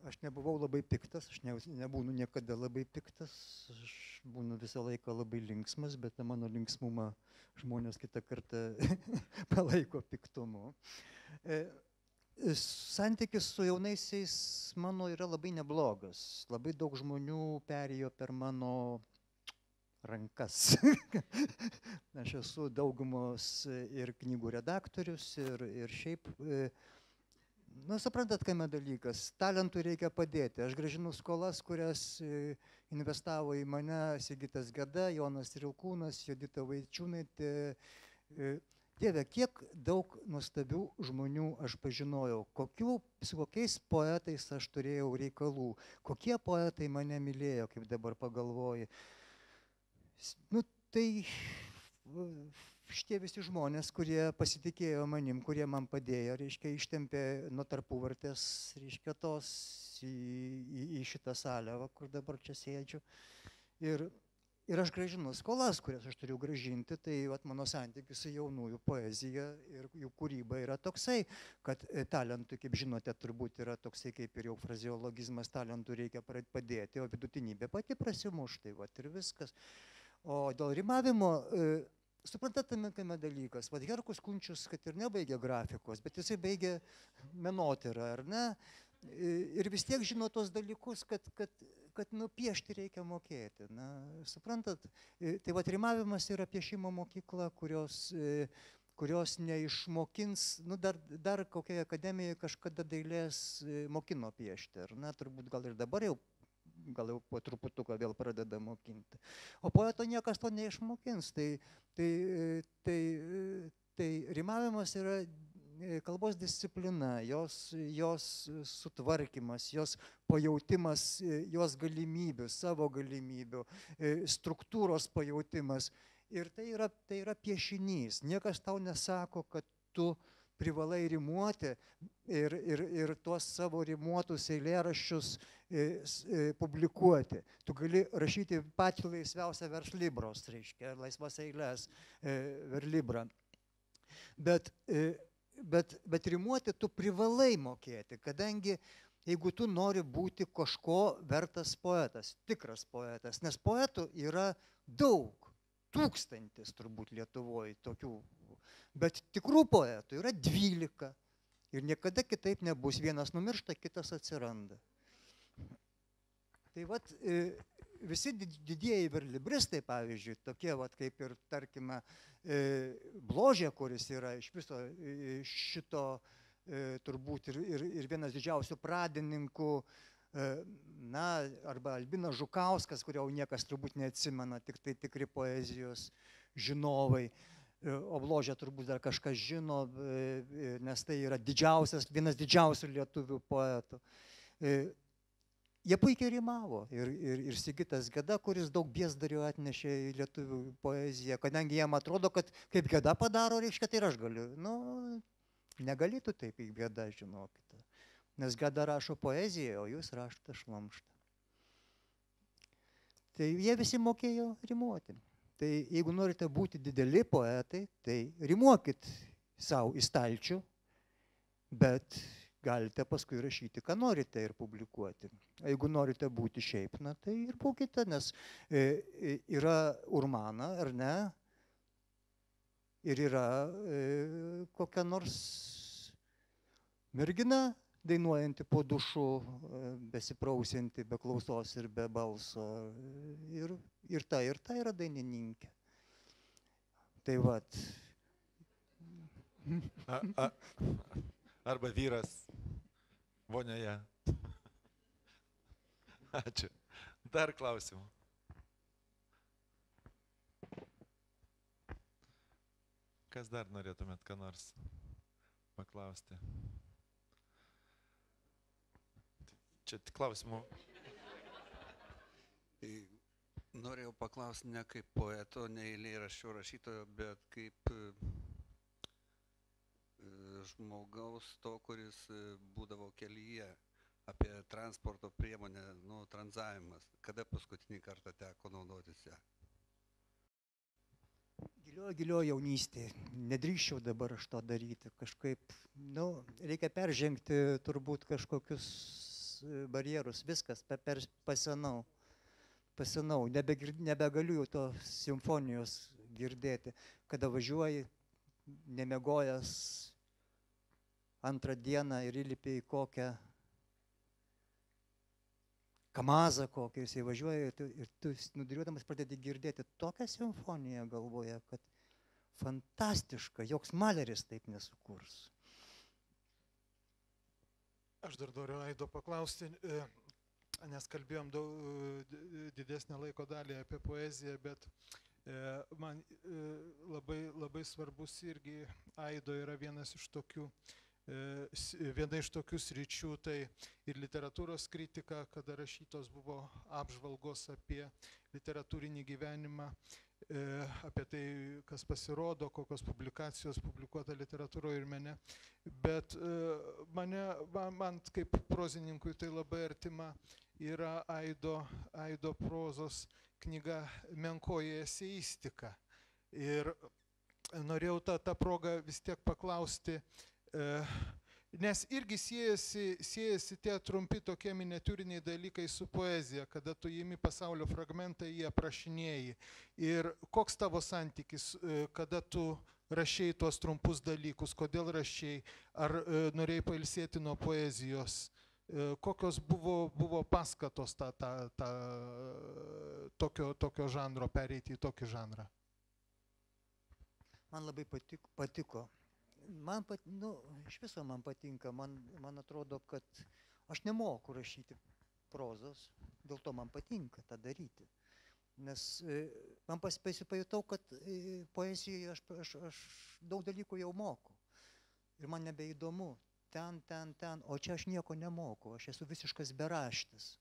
Aš nebuvau labai piktas, aš nebūnu niekada labai piktas, aš būnu visą laiką labai linksmas, bet mano linksmumą žmonės kitą kartą palaiko piktumu. Santykis su jaunaisiais mano yra labai neblogas. Labai daug žmonių perėjo per mano rankas. Aš esu daugumos ir knygų redaktorius ir šiaip... Nu, suprantat, kame dalykas. Talentui reikia padėti. Aš grąžinu skolas, kurias investavo į mane Sigitas Geda, Jonas Rilkūnas, Judita Vaičiūnaitė. Dieve, kiek daug nuostabių žmonių aš pažinojau, su kokiais poetais aš turėjau reikalų, kokie poetai mane mylėjo, kaip dabar pagalvoji. Nu, tai... Šitie visi žmonės, kurie pasitikėjo manim, kurie man padėjo, reiškia, ištempė nuo tarpuvartės, reiškia, tos į šitą salę, kur dabar čia sėdžiu. Ir aš grąžinu skolas, kurias aš turiu grąžinti, tai mano santykis su jaunųjų poezija ir jų kūryba yra toksai, kad talentui, kaip žinote, turbūt yra toksai kaip ir jau frazeologizmas, talentų reikia padėti, o vidutinybė pati prasimuš, tai ir viskas. O dėl rimavimo... Suprantatame, kame dalykas. Herkus Kunčius, kad ir nebaigė grafikos, bet jisai baigė menotyrą, ar ne? Ir vis tiek žino tos dalykus, kad piešti reikia mokėti. Na, suprantat? Tai rimavimas yra piešimo mokykla, kurios neišmokins, dar kokioje akademijoje kažkada dailės mokino piešti, ar ne? Turbūt gal ir dabar jau po truputuką vėl pradeda mokinti. O poeto niekas to neišmokins. Tai rimavimas yra kalbos disciplina, jos sutvarkymas, jos pajautimas, jos galimybių, savo galimybių, struktūros pajautimas. Ir tai yra piešinys. Niekas tau nesako, kad tu privalai rimuoti ir tuos savo rimuotus eilėraščius publikuoti. Tu gali rašyti patį laisviausią verslibros, reiškia, laisvas eilės verlibrą. Bet rimuoti tu privalai mokėti, kadangi jeigu tu nori būti kažko vertas poetas, tikras poetas, nes poetų yra daug, tūkstantis turbūt Lietuvoje tokių, bet tikrų poetų yra 12 ir niekada kitaip nebus, vienas numiršta, kitas atsiranda. Tai vat visi didieji verlibristai, pavyzdžiui, tokie vat kaip ir, tarkime, Bložė, kuris yra iš viso šito turbūt ir vienas didžiausių pradininkų, na, arba Albinas Žukauskas, kurio niekas turbūt neatsimena, tik tai tikri poezijos žinovai, o Bložę turbūt dar kažkas žino, nes tai yra vienas didžiausių lietuvių poetų. Jie puikiai rimavo ir Sigitas Geda, kuris daug biesdarių atnešė į lietuvių poeziją, kadangi jam atrodo, kad kaip Geda padaro, reiškia, tai ir aš galiu. Nu, negalėtų taip į Geda, žinokite. Nes Geda rašo poeziją, o jūs rašote šlamštą. Tai jie visi mokėjo rimuoti. Tai jeigu norite būti dideli poetai, tai rimuokit savo į stalčių, bet galite paskui rašyti, ką norite ir publikuoti. Jeigu norite būti šiaip, na, tai ir būkite, nes yra Urmana, ar ne? Ir yra kokia nors mergina dainuojanti po dušu, besiprausianti, be klausos ir be balso. Ir ta yra dainininkė. Tai vat. Arba vyras vonioje. Ačiū. Dar klausimų. Kas dar norėtumėt ką nors paklausti? Čia tik klausimų. Norėjau paklausti ne kaip poeto, ne eilėraščio rašytojo, bet kaip žmogaus to, kuris būdavo kelyje, apie transporto priemonę, tranzavimas. Kada paskutinį kartą teko naudotis ją? Gilioji jaunystė. Nedrįščiau dabar aš to daryti. Kažkaip, reikia peržengti turbūt kažkokius barjerus. Viskas, pasenau. Nebegaliu jau to simfonijos girdėti. Kada važiuoji, nemiegojęs antrą dieną ir įlipi į kokią kamazą kokį, jis įvažiuoja ir tu nudiriuodamas pradedi girdėti tokią simfoniją galvoje, kad fantastiška, joks Maleris taip nesukurs. Aš dar noriu Aido paklausti, nes kalbėjom didesnę laiko dalį apie poeziją, bet man labai svarbus irgi Aido yra viena iš tokių sričių, tai ir literatūros kritika, kada rašytos buvo apžvalgos apie literatūrinį gyvenimą, apie tai, kas pasirodo, kokios publikacijos publikuota literatūroje ir mene. Bet man kaip prozininkui tai labai artima yra Aido prozos knyga Menkoji eseistika. Ir norėjau tą progą vis tiek paklausti, nes irgi siejasi tie trumpi tokie miniatiūriniai dalykai su poezija, kada tu įimi pasaulio fragmentą, jį aprašinėji. Ir koks tavo santykis, kada tu rašei tuos trumpus dalykus, kodėl rašei, ar norėjai pailsėti nuo poezijos, kokios buvo paskatos tokio žanro, pereiti į tokį žanrą? Man labai patiko. Iš viso man patinka, man atrodo, kad aš nemoku rašyti prozos, dėl to man patinka tą daryti. Nes man pasipajutau, kad poezijoje aš daug dalykų jau moku ir man nebeįdomu, ten, o čia aš nieko nemoku, aš esu visiškas beraštis.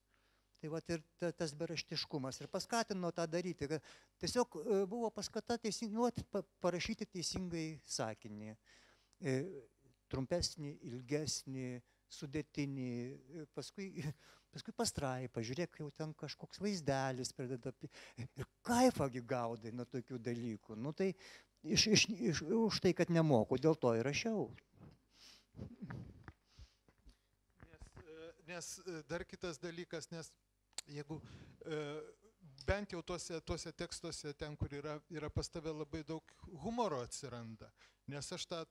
Tai vat ir tas beraštiškumas ir paskatino tą daryti, kad tiesiog buvo paskata parašyti teisingai sakinį. Trumpesnį, ilgesnį, sudėtinį, paskui pastraipą, žiūrėk, jau ten kažkoks vaizdelis pradeda, ir kaifągi gaudai nuo tokių dalykų. Tai už tai, kad nemoku, dėl to ir rašiau. Nes dar kitas dalykas, nes jeigu bent jau tuose tekstuose, ten, kur yra pas tave labai daug humoro atsiranda, nes aš tą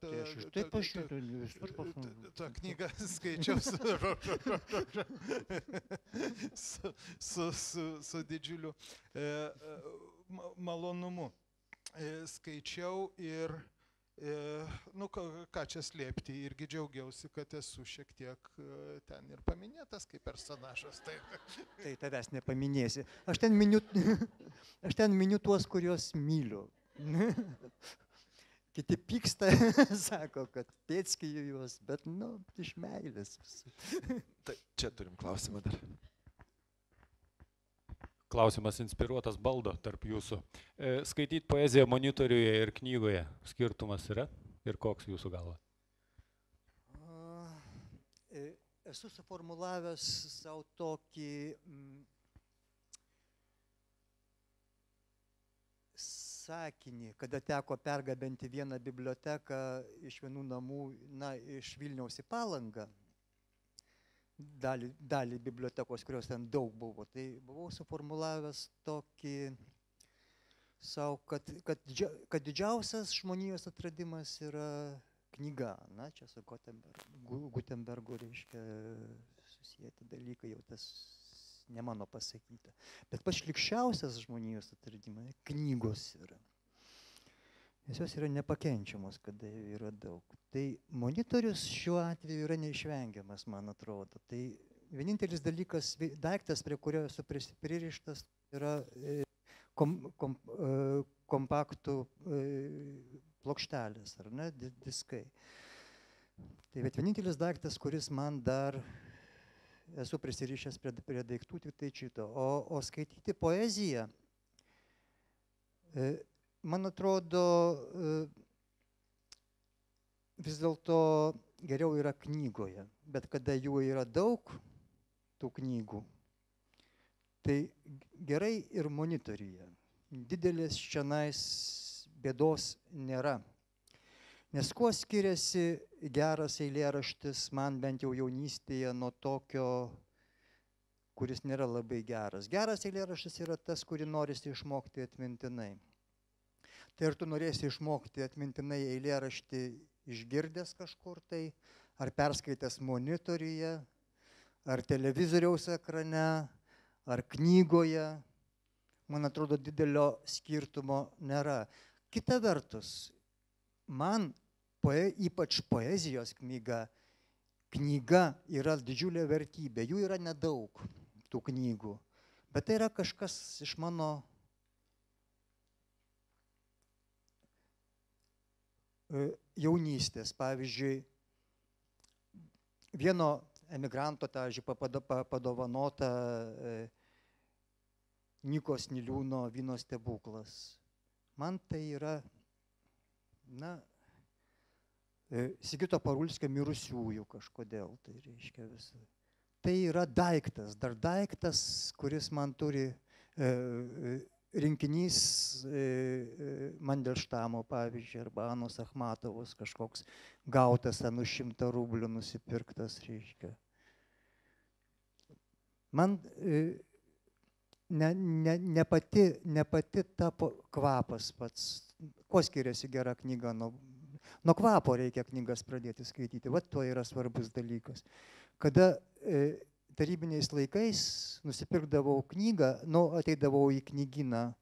knygą skaičiau su didžiuliu malonumu. Skaičiau ir, nu ką čia slėpti, irgi džiaugiausi, kad esu šiek tiek ten ir paminėtas kaip personažas. Tai tavęs nepaminėsi. Aš ten miniu tuos, kuriuos myliu. Kiti pyksta, sako, kad pėckiju juos, bet, nu, iš meilės. Tai čia turim klausimą dar. Klausimas inspiruotas baldo tarp jūsų. Skaityti poeziją monitoriuje ir knygoje skirtumas yra? Ir koks jūsų galva? Esu suformulavęs savo tokį sakinį, kada teko pergabenti vieną biblioteką iš vienų namų, na, iš Vilniaus į Palangą. Dalį bibliotekos, kurios ten daug buvo. Tai buvau suformulavęs tokį savo, kad didžiausias žmonijos atradimas yra knyga. Na, čia su Gutenbergu reiškia susijęti dalykai, jau tas ne mano pasakyta. Bet pats šlykščiausias žmonijos atradimas knygos yra. Nes jos yra nepakenčiamos, kada yra daug. Tai monitorius šiuo atveju yra neišvengiamas, man atrodo. Tai vienintelis daiktas, prie kurio esu pririštas, yra kompaktų plokštelės, ar ne, diskai. Tai vienintelis daiktas, kuris man dar esu prisirišęs prie daiktų, tik tai šito. O skaityti poeziją, man atrodo, vis dėlto geriau yra knygoje, bet kada jų yra daug, tų knygų, tai gerai ir monitoriuje. Didelės čionais bėdos nėra. Nes kuo skiriasi geras eilėraštis, man bent jau jaunystėje, nuo tokio, kuris nėra labai geras. Geras eilėraštis yra tas, kurį norisi išmokti atmintinai. Tai ar tu norėsi išmokti atmintinai eilėraštį išgirdęs kažkur tai, ar perskaitęs monitoriuje, ar televizoriaus ekrane, ar knygoje, man atrodo, didelio skirtumo nėra. Kita vertus, man ypač poezijos knyga yra didžiulė vertybė. Jų yra nedaug, tų knygų, bet tai yra kažkas iš mano jaunystės. Pavyzdžiui, vieno emigranto, padovanota Nikos Niliūno Vyno stebuklas. Man tai yra, na, Sigito Parulskio Mirusiųjų kažkodėl, tai reiškia visą. Tai yra daiktas, dar daiktas, kuris man turi rinkinys Mandelštamo, pavyzdžiui, arba Anos Achmatovos kažkoks gautas ten už 100 rublių nusipirktas, reiškia. Man ne pati tapo kvapas pats. Kuo skiriasi gera knyga? Nuo kvapo reikia knygas pradėti skaityti. Vat tuo yra svarbus dalykas. Kada tarybiniais laikais nusipirkdavau knygą, ateidavau į knygyną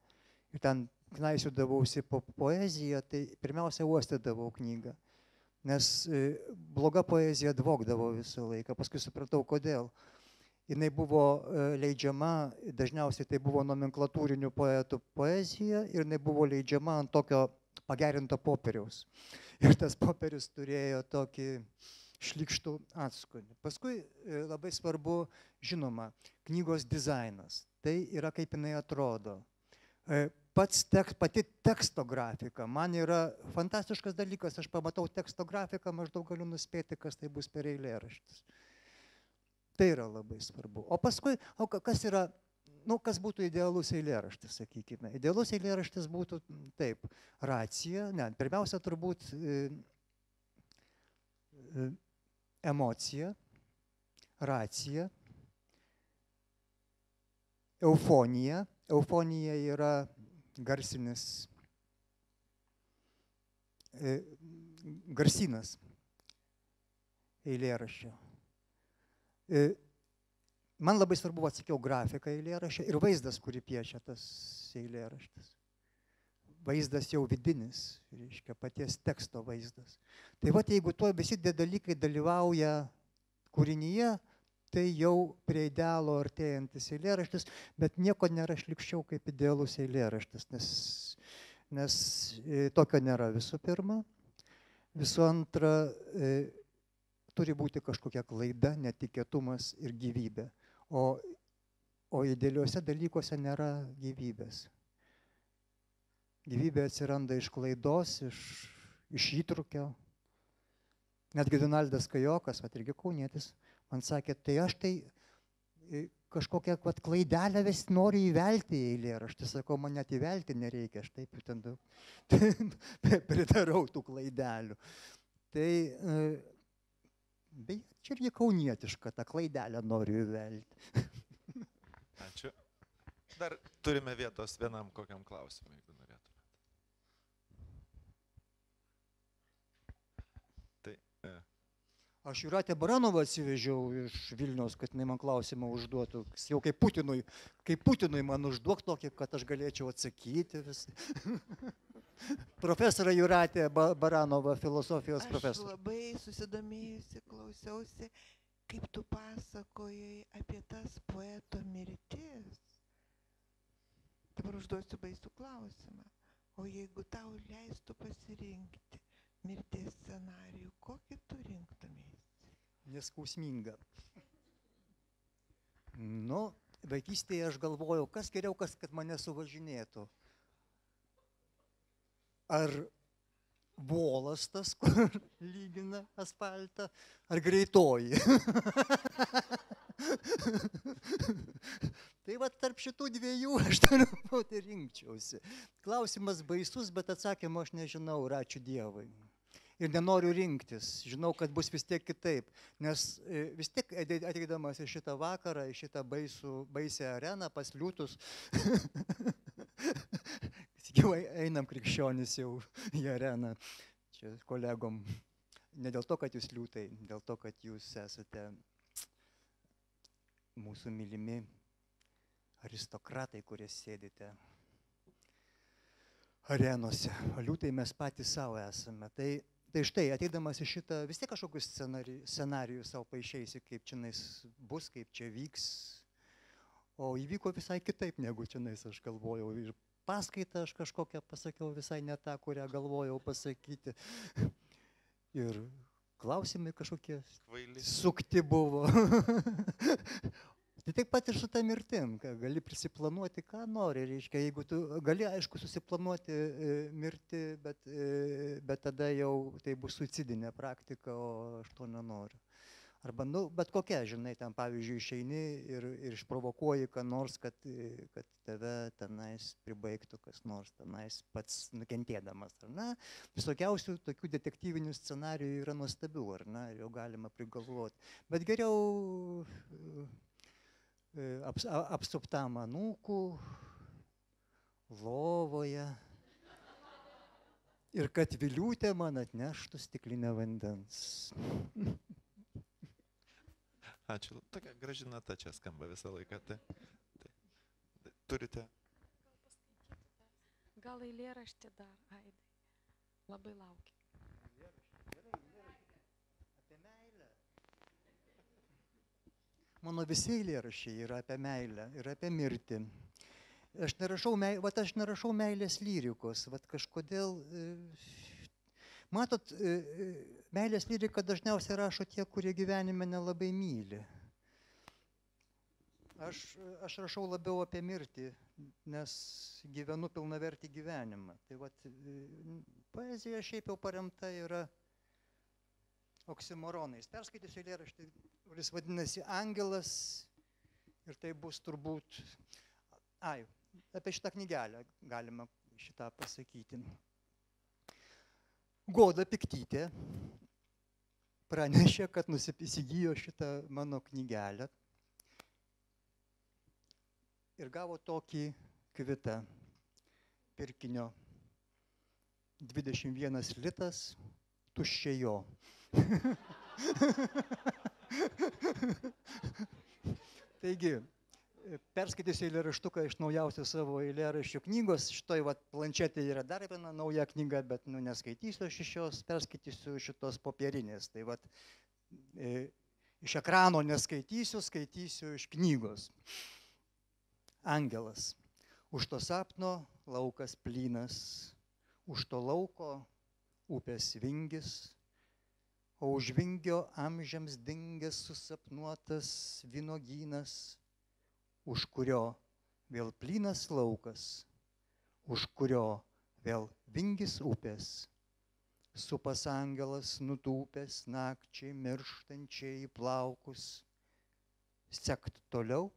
ir ten knaisiudavausi po poeziją, tai pirmiausia uostydavau knygą. Nes bloga poezija dvogdavo visą laiką. Paskui supratau, kodėl. Jinai buvo leidžiama, dažniausiai tai buvo nomenklatūrinių poetų poezija, ir jinai buvo leidžiama ant tokio pagerinto popieriaus. Ir tas popierius turėjo tokį šlykštų atskonį. Paskui labai svarbu, žinoma, knygos dizainas. Tai yra, kaip jinai atrodo. Pati teksto grafika man yra fantastiškas dalykas. Aš pamatau teksto grafiką, maždaug galiu nuspėti, kas tai bus per eilėraštis. Tai yra labai svarbu. O paskui, kas yra, kas būtų idealus eilėraštis, sakykime. Idealus eilėraštis būtų taip, racija, pirmiausia turbūt emocija, racija, eufonija. Eufonija yra garsynas eilėraščio. Man labai svarbu, atsakiau, grafika eilėraščio ir vaizdas, kurį piešia tas eilėraštis. Vaizdas jau vidinis, reiškia, paties teksto vaizdas. Tai va, jeigu tuo visi dalykai dalyvauja kūrinyje, tai jau prie idealo artėjantis eilėraštis, bet nieko nėra šlykščiau kaip idealus eilėraštis, nes tokio nėra visų pirma. Visų antra, turi būti kažkokia klaida, netikėtumas ir gyvybė. O idealiuose dalykuose nėra gyvybės. Gyvybė atsiranda iš klaidos, iš įtrūkio. Netgi Donaldas Kajokas, irgi kaunietis, man sakė, tai aš kažkokią klaidelę vis noriu įvelti į eilėraštį. Sakau, man net įvelti nereikia, aš taip ten pridarau tų klaidelių. Tai beje, čia irgi kaunietiška, tą klaidelę noriu įvelti. Ačiū. Dar turime vietos vienam kokiam klausimui, jeigu norėtumėte. Aš Jūratę Baranovą atsivežiau iš Vilniaus, kad jinai man klausimą užduotų. Jau kaip Putinui man užduok tokį, kad aš galėčiau atsakyti visą. Profesorė Jūratė Baranova, filosofijos profesorė. Aš labai susidomėjusi, klausiausi, kaip tu pasakojai apie tas poeto mirtis. Dabar užduosiu baisų klausimą. O jeigu tau leistų pasirinkti mirties scenarijų, kokį tu rinktumės? Neskausminga. Nu, vaikystėje aš galvojau, kas geriau, kad mane suvažinėtų. Ar volas tas, kur lygina asfaltą, ar greitoji. Tai va tarp šitų dviejų aš turbūt rinkčiausi. Klausimas baisus, bet atsakymą aš nežinau, ir ačiū Dievui. Ir nenoriu rinktis, žinau, kad bus vis tiek kitaip, nes vis tiek ateidamas į šitą vakarą, į šitą baisę areną, pas liūtus, jau einam krikščionis jau į areną, čia kolegom, ne dėl to, kad jūs liūtai, dėl to, kad jūs esate mūsų mylimi aristokratai, kurie sėdite arenose, o liūtai mes patys savo esame. Tai štai, ateidamas į šitą, vis tiek kažkokius scenarijus savo paaišėsi, kaip čianais bus, kaip čia vyks. O įvyko visai kitaip, negu čianais aš galvojau. Ir paskaitą aš kažkokią pasakiau visai ne tą, kurią galvojau pasakyti. Ir klausimai kažkokie sukti buvo. Tai taip pat ir su ta mirtim, gali prisiplanuoti, ką nori, reiškia, jeigu tu gali, aišku, susiplanuoti mirti, bet tada jau tai bus suicidinė praktika, o aš to nenoriu. Arba, nu, bet kokia, žinai, ten, pavyzdžiui, išeini ir išprovokuoji, ką nors, kad tave tenais pribaigtų, kas nors tenais pats nukentėdamas, ar ne? Visokiausių tokių detektyvinių scenarijų yra nuostabių, ar ne? Jau galima prigalvoti. Bet geriau apsuptam anūkų, lovoje ir kad Viliūtė man atneštų stiklinę vandens. Ačiū. Tokia graži nata čia skamba visą laiką. Turite? Gal eilėraštį dar, Aidai. Labai laukiu. Mano visi eilėraščiai yra apie meilę ir apie mirtį. Aš nerašau meilės lyrikos, kažkodėl, matot, meilės lyriką dažniausiai rašo tie, kurie gyvenime nelabai myli. Aš rašau labiau apie mirtį, nes gyvenu pilnavertį gyvenimą. Tai poezija šiaip jau paremta yra oksimoronais. Perskaitysiu eilėraštį, kuris vadinasi Angelas, ir tai bus turbūt, apie šitą knygelę galima šitą pasakyti. Goda Piktytė pranešė, kad įsigijo šitą mano knygelę ir gavo tokį kvitą pirkinio 21 litas tuščia jo. Taigi, perskaitysiu eilėraštuką iš naujausios savo eilėraščių knygos. Šitoj planšetėje yra dar viena nauja knyga, bet neskaitysiu aš iš jos, perskaitysiu šitos popierinės. Tai iš ekrano neskaitysiu, skaitysiu iš knygos. Angelas. Už to sapno laukas plynas, už to lauko upės vingis, o už vingio amžiams dingęs susapnuotas vynogynas, už kurio vėl plynas laukas, už kurio vėl vingis upės, supas angelas nutūpęs nakčiai mirštančiai į plaukus, sekt toliau,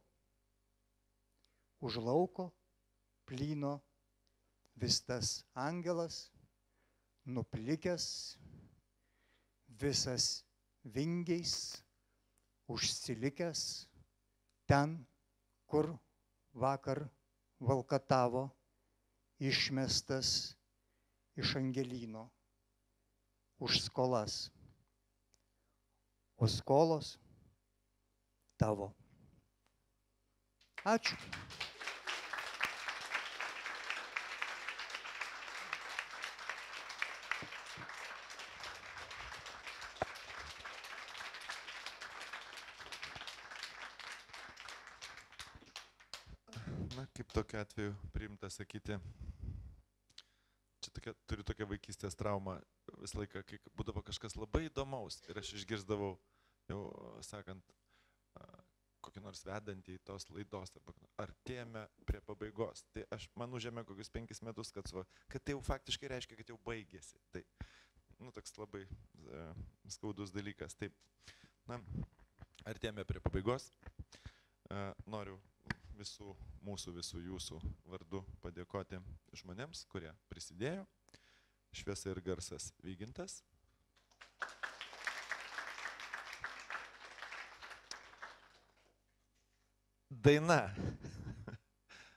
už lauko plyno vis tas angelas, nuplikęs, visas vingiais, užsilikęs ten, kur vakar valkatavo, išmestas iš angelyno už skolas, o skolos tavo. Ačiū. Na, kaip tokiu atveju priimta sakyti, čia turiu tokią vaikystės traumą, visą laiką, kai būdavo kažkas labai įdomaus ir aš išgirsdavau, jau sakant, kokį nors vedantį į tos laidos, artėjame prie pabaigos. Tai man užėmė kokius 5 metus, kad tai jau faktiškai reiškia, kad jau baigėsi. Tai, toks labai skaudus dalykas. Taip, artėjame prie pabaigos. Noriu visų jūsų vardu padėkoti žmonėms, kurie prisidėjo. Šviesa ir garsas Vygintas. Daina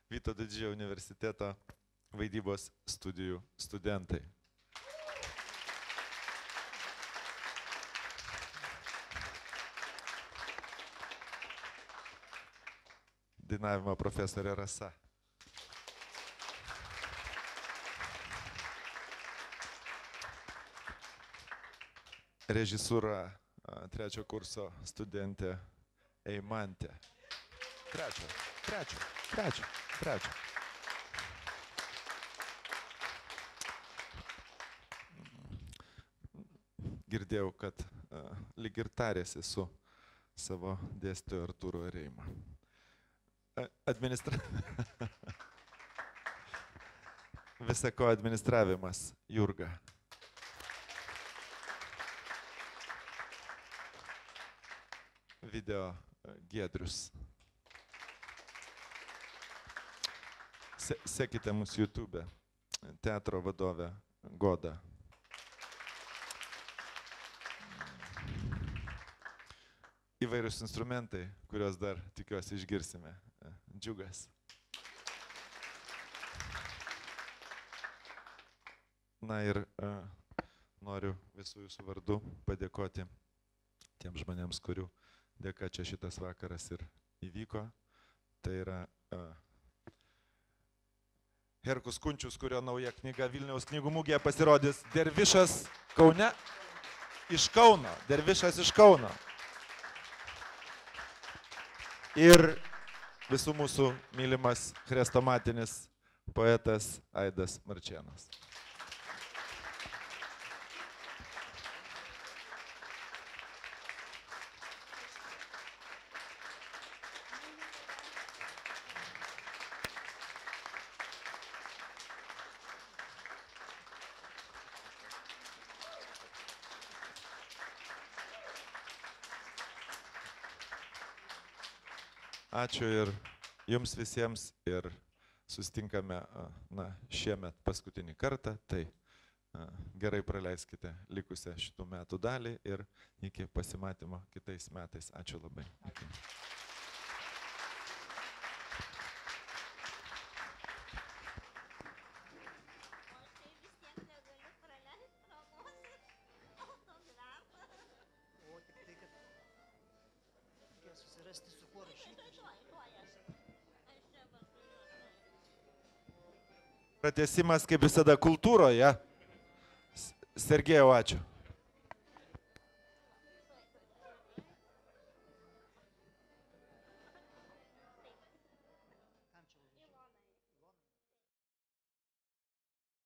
Vytauto Didžiojo universiteto vaidybos studijų studentai. Dainavimo profesorė Rasa. Režisūra 3 kurso studentė Eimantė. Trečio. Girdėjau, kad lyg ir tarėsi su savo dėstytoju Artūru Reima. Visako administravimas Jurga. Video Giedrius. Sekite mūsų YouTube. Teatro vadovė Goda. Įvairius instrumentai, kuriuos dar tikiuosi išgirsime. Džiugas. Na ir noriu visų jūsų vardu padėkoti tiems žmonėms, kurių dėka čia šitas vakaras ir įvyko. Tai yra Herkus Kunčius, kurio nauja knyga Vilniaus knygų mugėje pasirodys. Dervišas Kaune. Iš Kauno. Dervišas iš Kauno. Ir visų mūsų mylimas chrestomatinis poetas Aidas Marčėnas. Ačiū ir jums visiems ir susitinkame šiemet paskutinį kartą. Tai gerai praleiskite likusią šitų metų dalį ir iki pasimatymo kitais metais. Ačiū labai. Iki. Susirasti su kuo rašyti. Pratęsimas kaip visada kultūroje. Sergejau, ačiū.